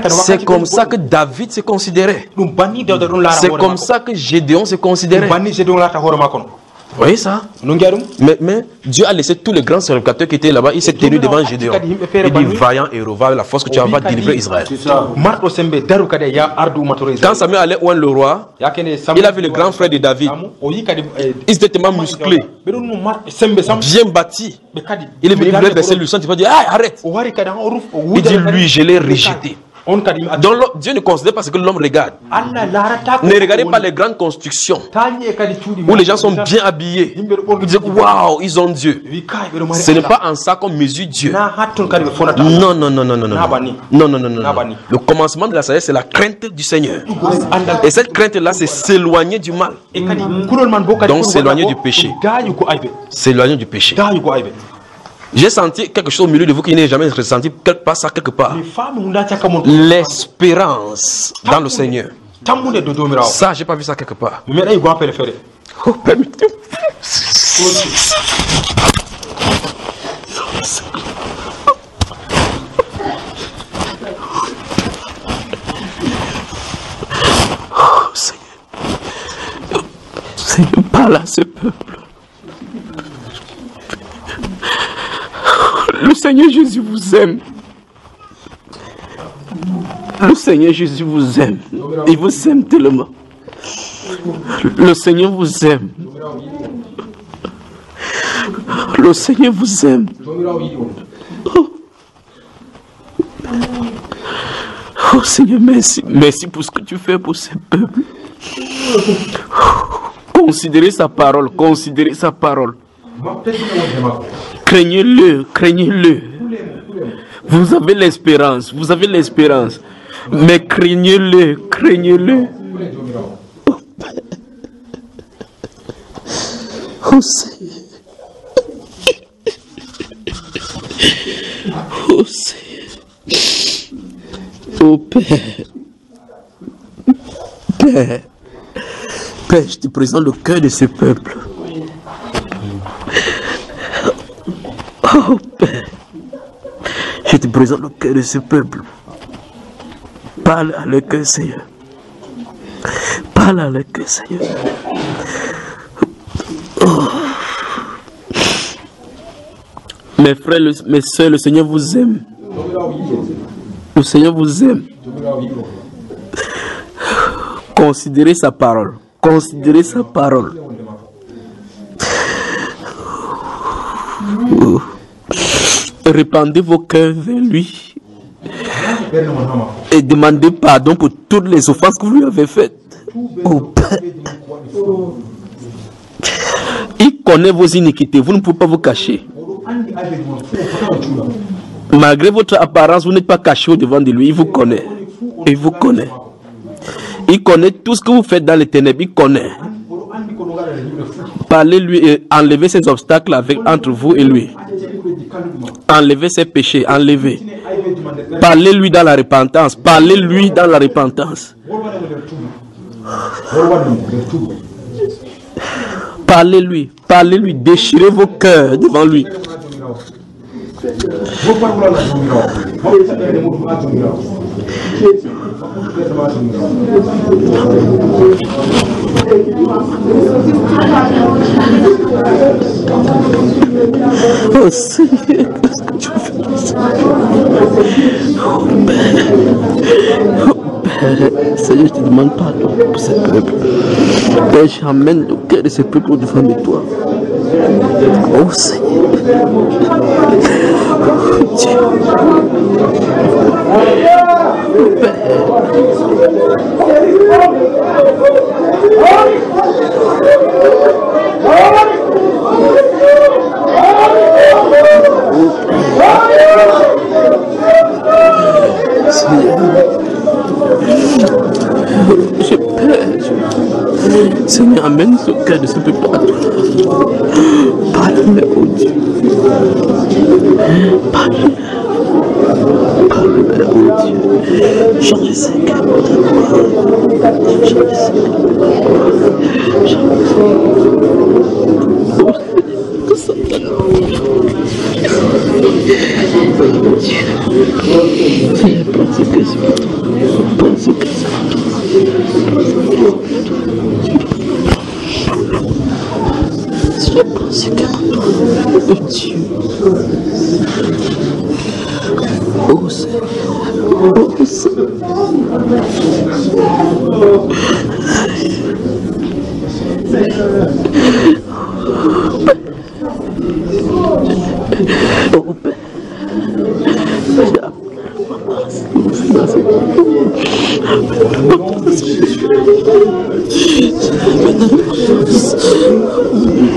C'est comme ça que David se considérait. C'est comme ça que Gédéon se considérait. Vous voyez ça? Mais Dieu a laissé tous les grands sacrificateurs qui étaient là-bas. Il s'est tenu devant Gédéon. Il dit, vaillant héros, va la force que tu as, va délivrer Israël. Quand Samuel allait oindre le roi, il a vu le grand frère de David. Ils étaient tellement musclés, bien bâtis. Il est venu verser le sang, il va dire, ah, arrête. Il dit, lui, je l'ai rejeté. Donc Dieu ne considère pas ce que l'homme regarde. Ne regardez pas les grandes constructions où les gens sont bien habillés. Vous dites waouh, ils ont Dieu. Ce n'est pas en ça qu'on mesure Dieu. Non, non, non, non, non, non, non, non, non, non. Le commencement de la sagesse, c'est la crainte du Seigneur. Et cette crainte-là, c'est s'éloigner du mal. Donc s'éloigner du péché. S'éloigner du péché. J'ai senti quelque chose au milieu de vous qui n'est jamais ressenti quelque part, ça quelque part. L'espérance dans le Seigneur. Ça, j'ai pas vu ça quelque part. Oh, permettez-moi. Oh, Seigneur. Seigneur, parle à ce peuple. Le Seigneur Jésus vous aime. Le Seigneur Jésus vous aime. Il vous aime tellement. Le Seigneur vous aime. Le Seigneur vous aime. Oh, oh Seigneur, merci. Merci pour ce que tu fais pour ce peuple. Considérez sa parole. Considérez sa parole. Craignez-le, craignez-le. Vous avez l'espérance, vous avez l'espérance. Mais craignez-le, craignez-le. Oh Seigneur. Oh Seigneur. Oh Père. Père. Père, je te présente le cœur de ce peuple. Oh Père. Je te présente le cœur de ce peuple. Parle à leur cœur, Seigneur. Parle à leur cœur, Seigneur. Oh. Mes frères, mes soeurs, le Seigneur vous aime. Le Seigneur vous aime. Considérez sa parole. Considérez sa parole. Oh. Répandez vos cœurs vers lui. Et demandez pardon pour toutes les offenses que vous lui avez faites. Oh Père. Il connaît vos iniquités. Vous ne pouvez pas vous cacher. Malgré votre apparence, vous n'êtes pas caché au-devant de lui. Il vous connaît. Il vous connaît. Il connaît tout ce que vous faites dans les ténèbres. Il connaît. Parlez-lui et enlevez ces obstacles entre vous et lui. Enlevez ses péchés. Enlevez. Parlez-lui dans la repentance. Parlez-lui dans la repentance. Parlez-lui. Parlez-lui. Déchirez vos cœurs devant lui. Oh Seigneur, qu'est-ce que tu fais? Oh Père, Seigneur, je te demande pardon pour ce peuple. Père, j'amène le cœur de ce peuple au-devant de toi. Oh Seigneur, Dieu. Seigneur, amène ce cœur de ce peuple à toi. Parle-le, oh Dieu. Parle-le. Parle-le, oh Dieu. Change ce cœur. Change ce cœur. Change ce cœur. Que ça t'aide. Seigneur, prends ce cœur sur toi. Prends ce cœur sur toi. Je pense que oh Dieu. Oh Seigneur. Oh Seigneur. Oh Père.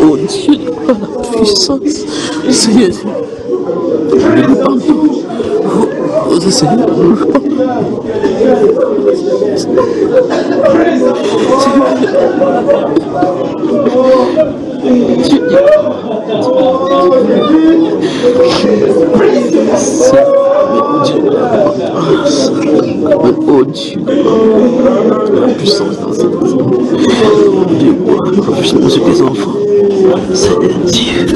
Oh Dieu, la puissance, Seigneur, le pardon. Oh Seigneur, oh Dieu, la puissance dans cette maison. Dieu, la puissance sur tes enfants. Seigneur Dieu.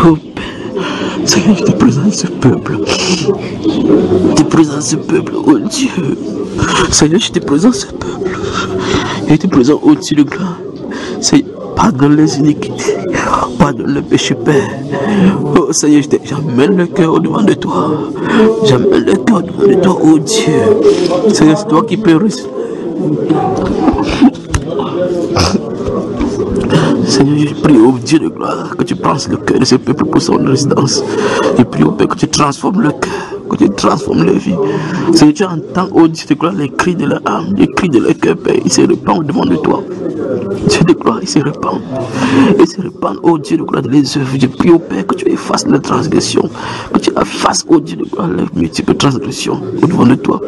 Oh Père, Seigneur, je te présente ce peuple. Je te présente ce peuple, oh Dieu. Seigneur, je te présente ce peuple. Je te présente au-dessus de gloire. Seigneur, pardonne les iniquités. Pardonne le péché, Père. Oh Seigneur, j'amène le cœur au-devant de toi. J'amène le cœur au-devant de toi, oh Dieu. Seigneur, c'est toi qui peux réussir. Seigneur, je prie au Dieu de gloire que tu penses le cœur de ce peuple pour son résidence. Je prie au Père que tu transformes le cœur, que tu transformes leur vie. Seigneur, tu entends, oh Dieu de gloire, les cris de leur âme, les cris de leur cœur, Père. Ils se répandent devant de toi. Dieu de gloire, ils se répandent. Ils se répandent, oh Dieu de gloire, de les œuvres. Je prie au Père que tu effaces leurs transgressions. Que tu effaces, oh Dieu de gloire, les multiples transgressions au devant de toi.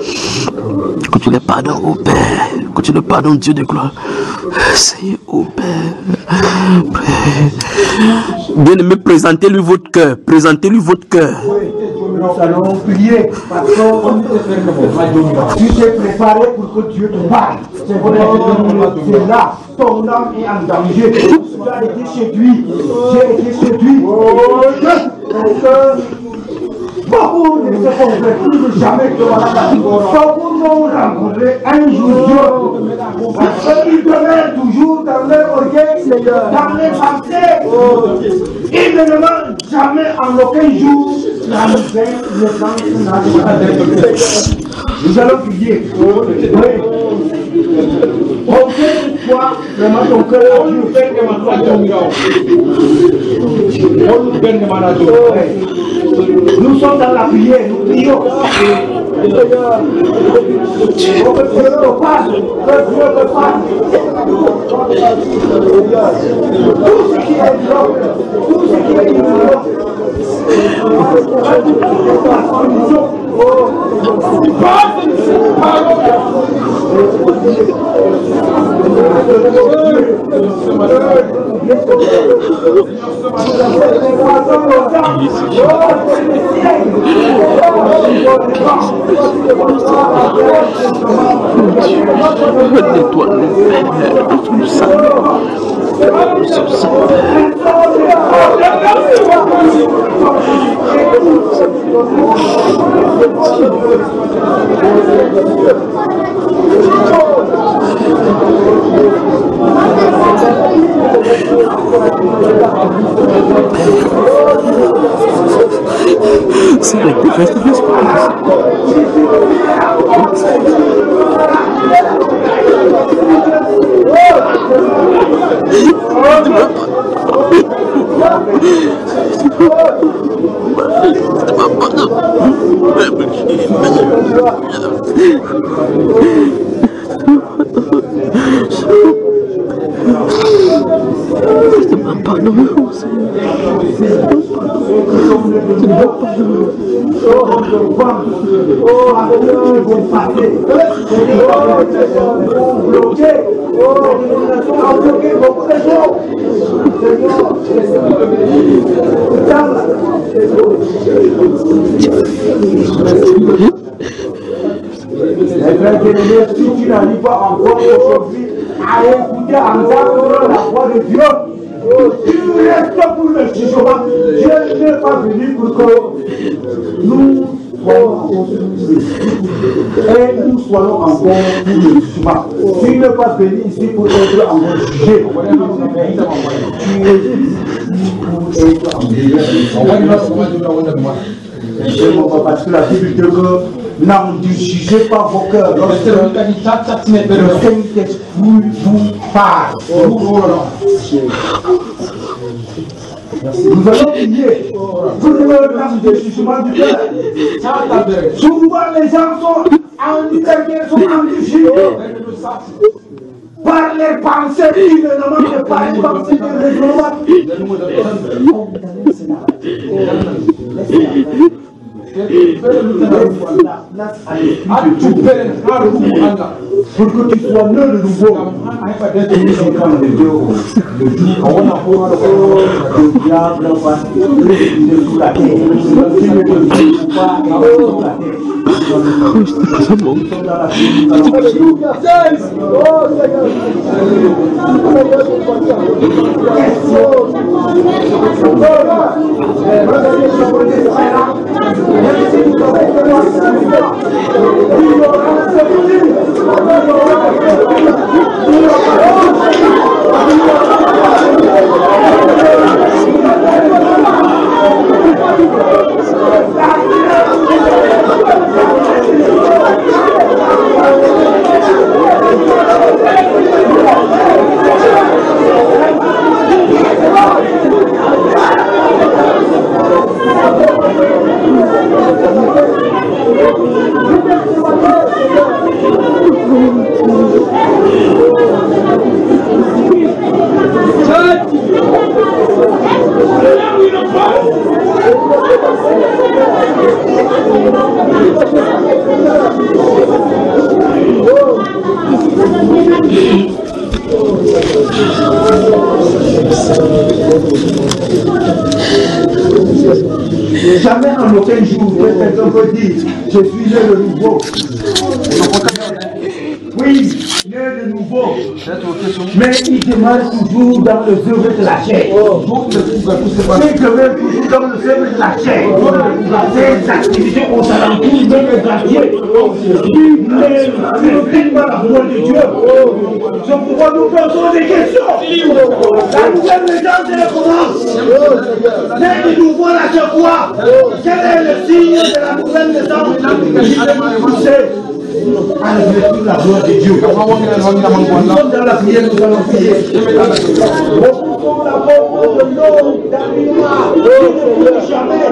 Que tu les pardonnes, oh Père. Que tu les pardonnes, Dieu de gloire. Seigneur, oh Père. Bien-aimé, présentez-lui votre cœur. Présentez-lui votre cœur. Nous allons prier parce que tu t'es préparé pour que Dieu te parle. C'est là, ton âme est en danger. Tu as été séduit. J'ai été séduit. Beaucoup de se font plus de jamais que beaucoup n'ont rencontré un jour Dieu. Parce qu'ils demeurent toujours dans leur orgueil, dans les pensées. Ils ne demandent jamais en aucun jour la nous allons prier. On fait toi vraiment ton cœur. Nous sommes dans la prière, nous prions. Que Dieu te passe, que Dieu te passe. Tout ce qui est bloqué, tout ce qui est ignorant. C'est la défense de l'espace. Si tu n'arrives pas encore aujourd'hui à écouter entendre la voix de Dieu, tu restes pour le jugement. Dieu n'est pas venu pour que nous soyons et nous soyons encore pour le jugement. Tu n'es pas venu ici pour être encore jugé. Tu es ici pour être encore jugé. Parce que la Bible dit que ne jugez pas vos cœurs lorsque le Saint-Esprit vous parle. Nous allons prier pour le temps de jugement du cœur. Souvent les gens sont endurcis par les pensées qui ne demandent pas les pensées de raisonnement. Pour que tu sois né de nouveau. Le diable va précipiter sous la terre. Tu ne peux pas sous la terre. jamais en aucun jour que quelqu'un peut dire je suis né de nouveau. Oui, né de nouveau. Mais il demeure toujours dans le œuvre de la chair. Il demeure toujours dans le œuvre de la chair. Ses activités aux alentours de le quartier. Il ne fait pas la voix de Dieu. C'est pourquoi nous posons des questions. La nouvelle naissance est le commence. Né de nouveau à chaque fois. Quel est le signe de la nouvelle naissance? À la gloire de Dieu. Nous sommes dans la prière, nous allons prier. Repoussons la porte de l'homme d'Anima, qui ne brille jamais.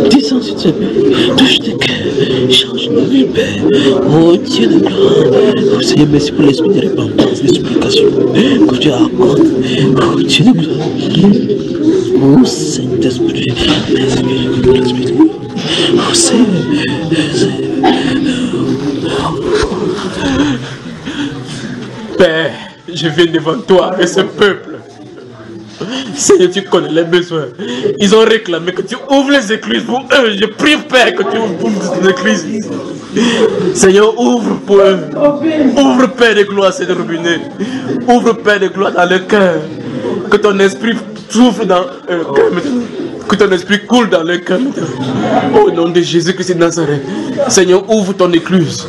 Descends sur ce peuple, touche tes cœurs, change nos vies, Père. Oh Dieu de gloire, oh Seigneur, merci pour l'esprit de repentance, de supplication que tu accordes. Oh Dieu de gloire, oh Saint-Esprit, merci pour l'esprit de gloire. Oh Seigneur, Père, je viens devant toi et ce peuple. Seigneur, tu connais les besoins. Ils ont réclamé que tu ouvres les écluses pour eux. Je prie, Père, que tu ouvres les écluses. Seigneur, ouvre pour eux. Ouvre, Père de gloire, cette robinet. Ouvre, Père de gloire, dans le cœur. Que ton esprit souffle dans le cœur maintenant. Que ton esprit coule dans le cœur maintenant. Au nom de Jésus-Christ de Nazareth. Seigneur, ouvre ton écluse.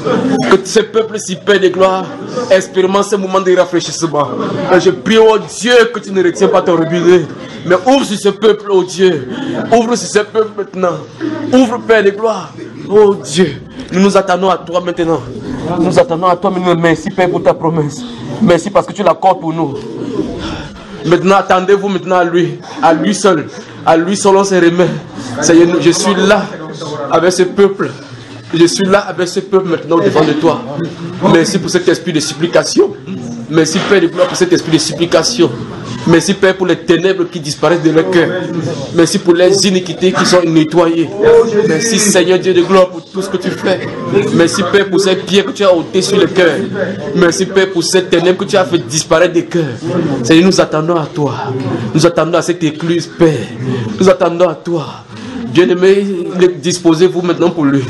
Que ce peuple si Père de gloire expérimente ce moment de rafraîchissement. Et je prie, oh Dieu, que tu ne retiens pas ton robinet. Mais ouvre sur ce peuple, oh Dieu. Ouvre sur ce peuple maintenant. Ouvre, Père de gloire. Oh Dieu, nous nous attendons à toi maintenant. Nous attendons à toi maintenant. Merci, Père, pour ta promesse. Merci parce que tu l'accordes pour nous. Maintenant, attendez-vous maintenant à lui seul. À lui seul, on se remet. Seigneur, je suis là avec ce peuple. Je suis là avec ce peuple maintenant devant de toi. Merci pour cet esprit de supplication. Merci, Père de gloire, pour cet esprit de supplication. Merci, Père, pour les ténèbres qui disparaissent de leur cœur. Merci pour les iniquités qui sont nettoyées. Merci, Seigneur Dieu de gloire, pour tout ce que tu fais. Merci, Père, pour ces pierres que tu as ôtées sur le cœur. Merci, Père, pour ces ténèbres que tu as fait disparaître des cœurs. Seigneur, nous attendons à toi. Nous attendons à cette écluse, Père. Nous attendons à toi. Bien-aimé, disposez-vous maintenant pour lui.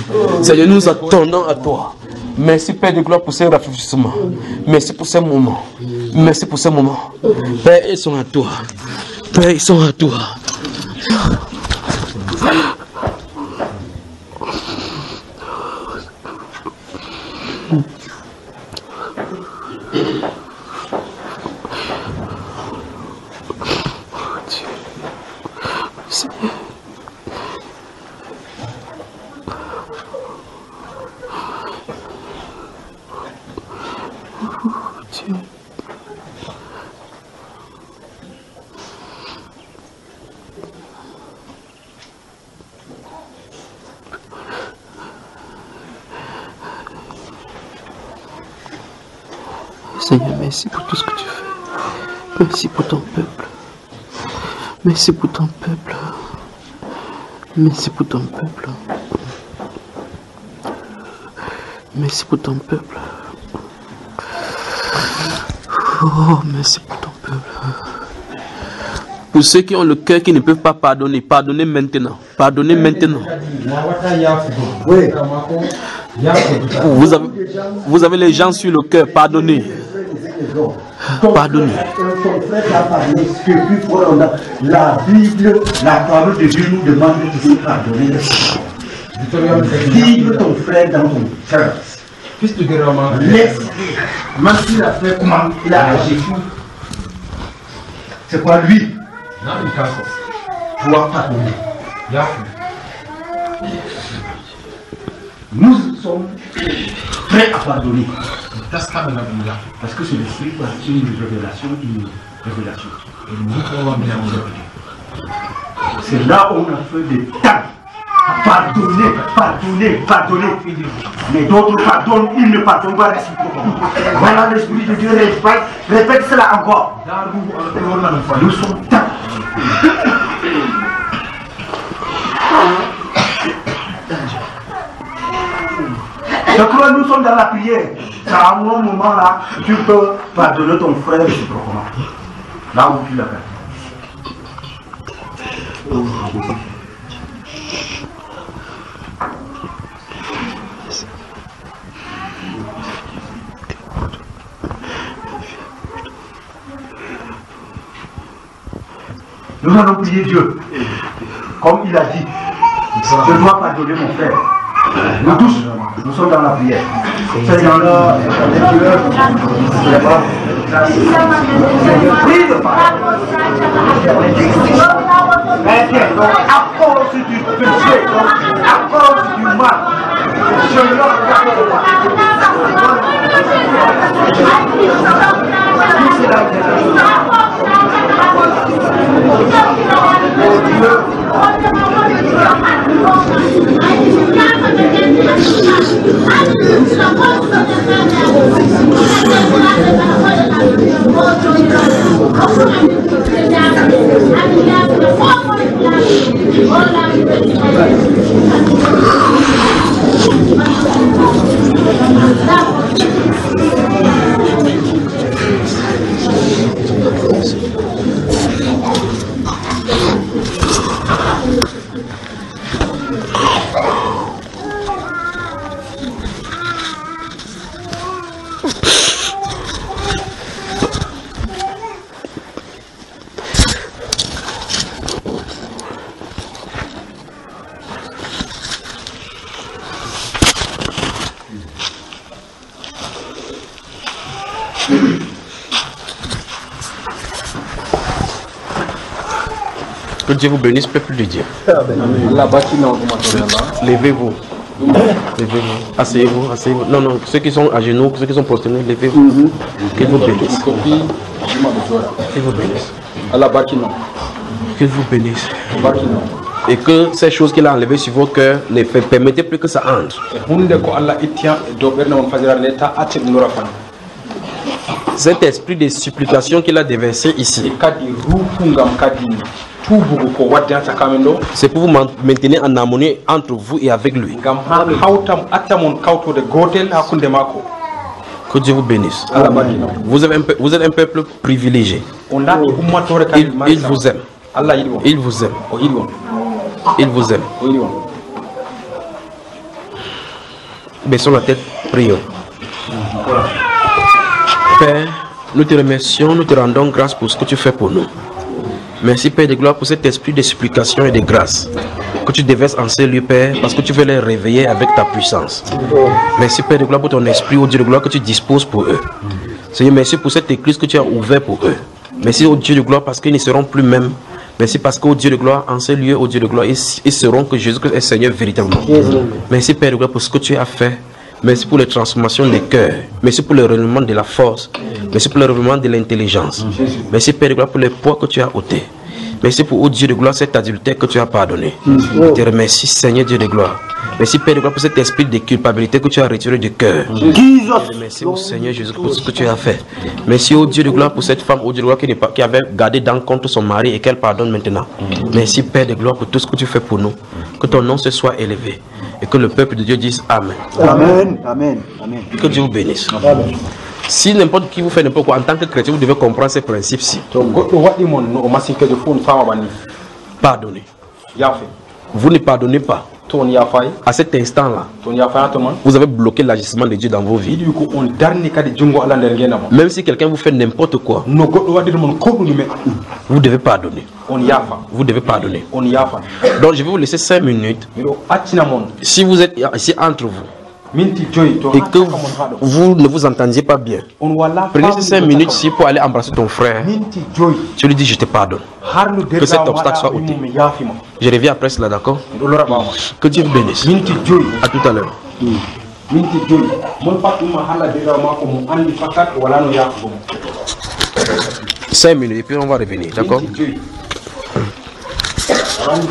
Seigneur, nous attendons à toi. Merci, Père de gloire, pour ces rafraîchissements. Merci pour ces moments. Merci pour ces moments. Père, ils sont à toi. Père, ils sont à toi. Seigneur, merci pour tout ce que tu fais. Merci pour ton peuple. Merci pour ton peuple. Merci pour ton peuple. Merci pour ton peuple. Oh, merci pour ton peuple. Pour ceux qui ont le cœur qui ne peuvent pas pardonner, pardonnez maintenant. Pardonnez maintenant. Vous avez les gens sur le cœur, pardonnez. Pardonnez. La Bible, la parole de Dieu nous demande de se pardonner. Vive ton frère dans ton cœur. Laisse, même s'il a fait comment il a agi. C'est quoi lui? Doit pardonner. Nous sommes prêts à pardonner. Parce que c'est l'esprit qui a une révélation, C'est là où on a fait des temps à Pardonnez, pardonnez, pardonnez. Mais d'autres pardonnent, ils ne pardonnent pas réciproquement. Voilà l'Esprit de Dieu répète cela encore. Nous sommes je crois que nous sommes dans la prière. C'est à un moment là, tu peux pardonner ton frère réciproquement. Là où tu l'as fait. Nous allons prier Dieu. Comme il a dit, je dois pardonner mon frère. Nous tous, nous sommes dans la prière. Seigneur, prie de pardon. À cause du péché, à cause du mal, je leur pardonne. Que Dieu vous bénisse, peuple de Dieu. Levez-vous. Levez-vous. Asseyez-vous, asseyez-vous. Non, non, ceux qui sont à genoux, ceux qui sont prosternés, levez-vous. Qu'il vous bénisse. Qu'il vous bénisse. Qu'il vous bénisse. Et que ces choses qu'il a enlevées sur vos cœurs ne permettez plus que ça entre. Cet esprit de supplication qu'il a déversé ici, c'est pour vous maintenir en harmonie entre vous et avec lui. Que Dieu vous bénisse. Vous êtes un peuple privilégié. Il vous aime. Il vous aime. Il vous aime. Baissons la tête, prions. Père, nous te remercions, nous te rendons grâce pour ce que tu fais pour nous. Merci Père de gloire pour cet esprit de supplication et de grâce que tu déverses en ces lieux, Père, parce que tu veux les réveiller avec ta puissance. Merci Père de gloire pour ton esprit, ô Dieu de gloire, que tu disposes pour eux. Seigneur, merci pour cette église que tu as ouverte pour eux. Merci ô Dieu de gloire parce qu'ils ne seront plus mêmes. Merci parce qu'au Dieu de gloire, en ces lieux, ô Dieu de gloire, ils sauront que Jésus-Christ est Seigneur véritablement. Merci Père de gloire pour ce que tu as fait. Merci pour les transformations des cœurs. Merci pour le renouvellement de la force. Merci pour le renouvellement de l'intelligence. Merci Père de gloire pour les poids que tu as ôtés. Merci pour, ô Dieu de gloire, cet adultère que tu as pardonné. Je te remercie Seigneur Dieu de gloire. Merci Père de gloire pour cet esprit de culpabilité que tu as retiré du cœur. Merci au Seigneur Jésus pour ce que tu as fait. Merci au Dieu de gloire pour cette femme, au Dieu de gloire qui avait gardé dans le compte son mari et qu'elle pardonne maintenant. Merci Père de gloire pour tout ce que tu fais pour nous. Que ton nom se soit élevé. Et que le peuple de Dieu dise Amen. Amen. Amen. Amen. Que Dieu vous bénisse. Amen. Si n'importe qui vous fait n'importe quoi, en tant que chrétien, vous devez comprendre ces principes-ci. Pardonnez. Vous ne pardonnez pas. À cet instant-là, vous avez bloqué l'agissement de Dieu dans vos vies. Même si quelqu'un vous fait n'importe quoi, vous devez pardonner. Vous devez pardonner. Donc je vais vous laisser 5 minutes. Si vous êtes ici entre vous et que vous ne vous entendiez pas bien, prenez ces 5 minutes ici pour aller embrasser ton frère. Tu lui dis je te pardonne. Que cet obstacle soit ôté. Je reviens après cela, d'accord? Que Dieu vous bénisse. À tout à l'heure. 5 minutes et puis on va revenir, d'accord? Orang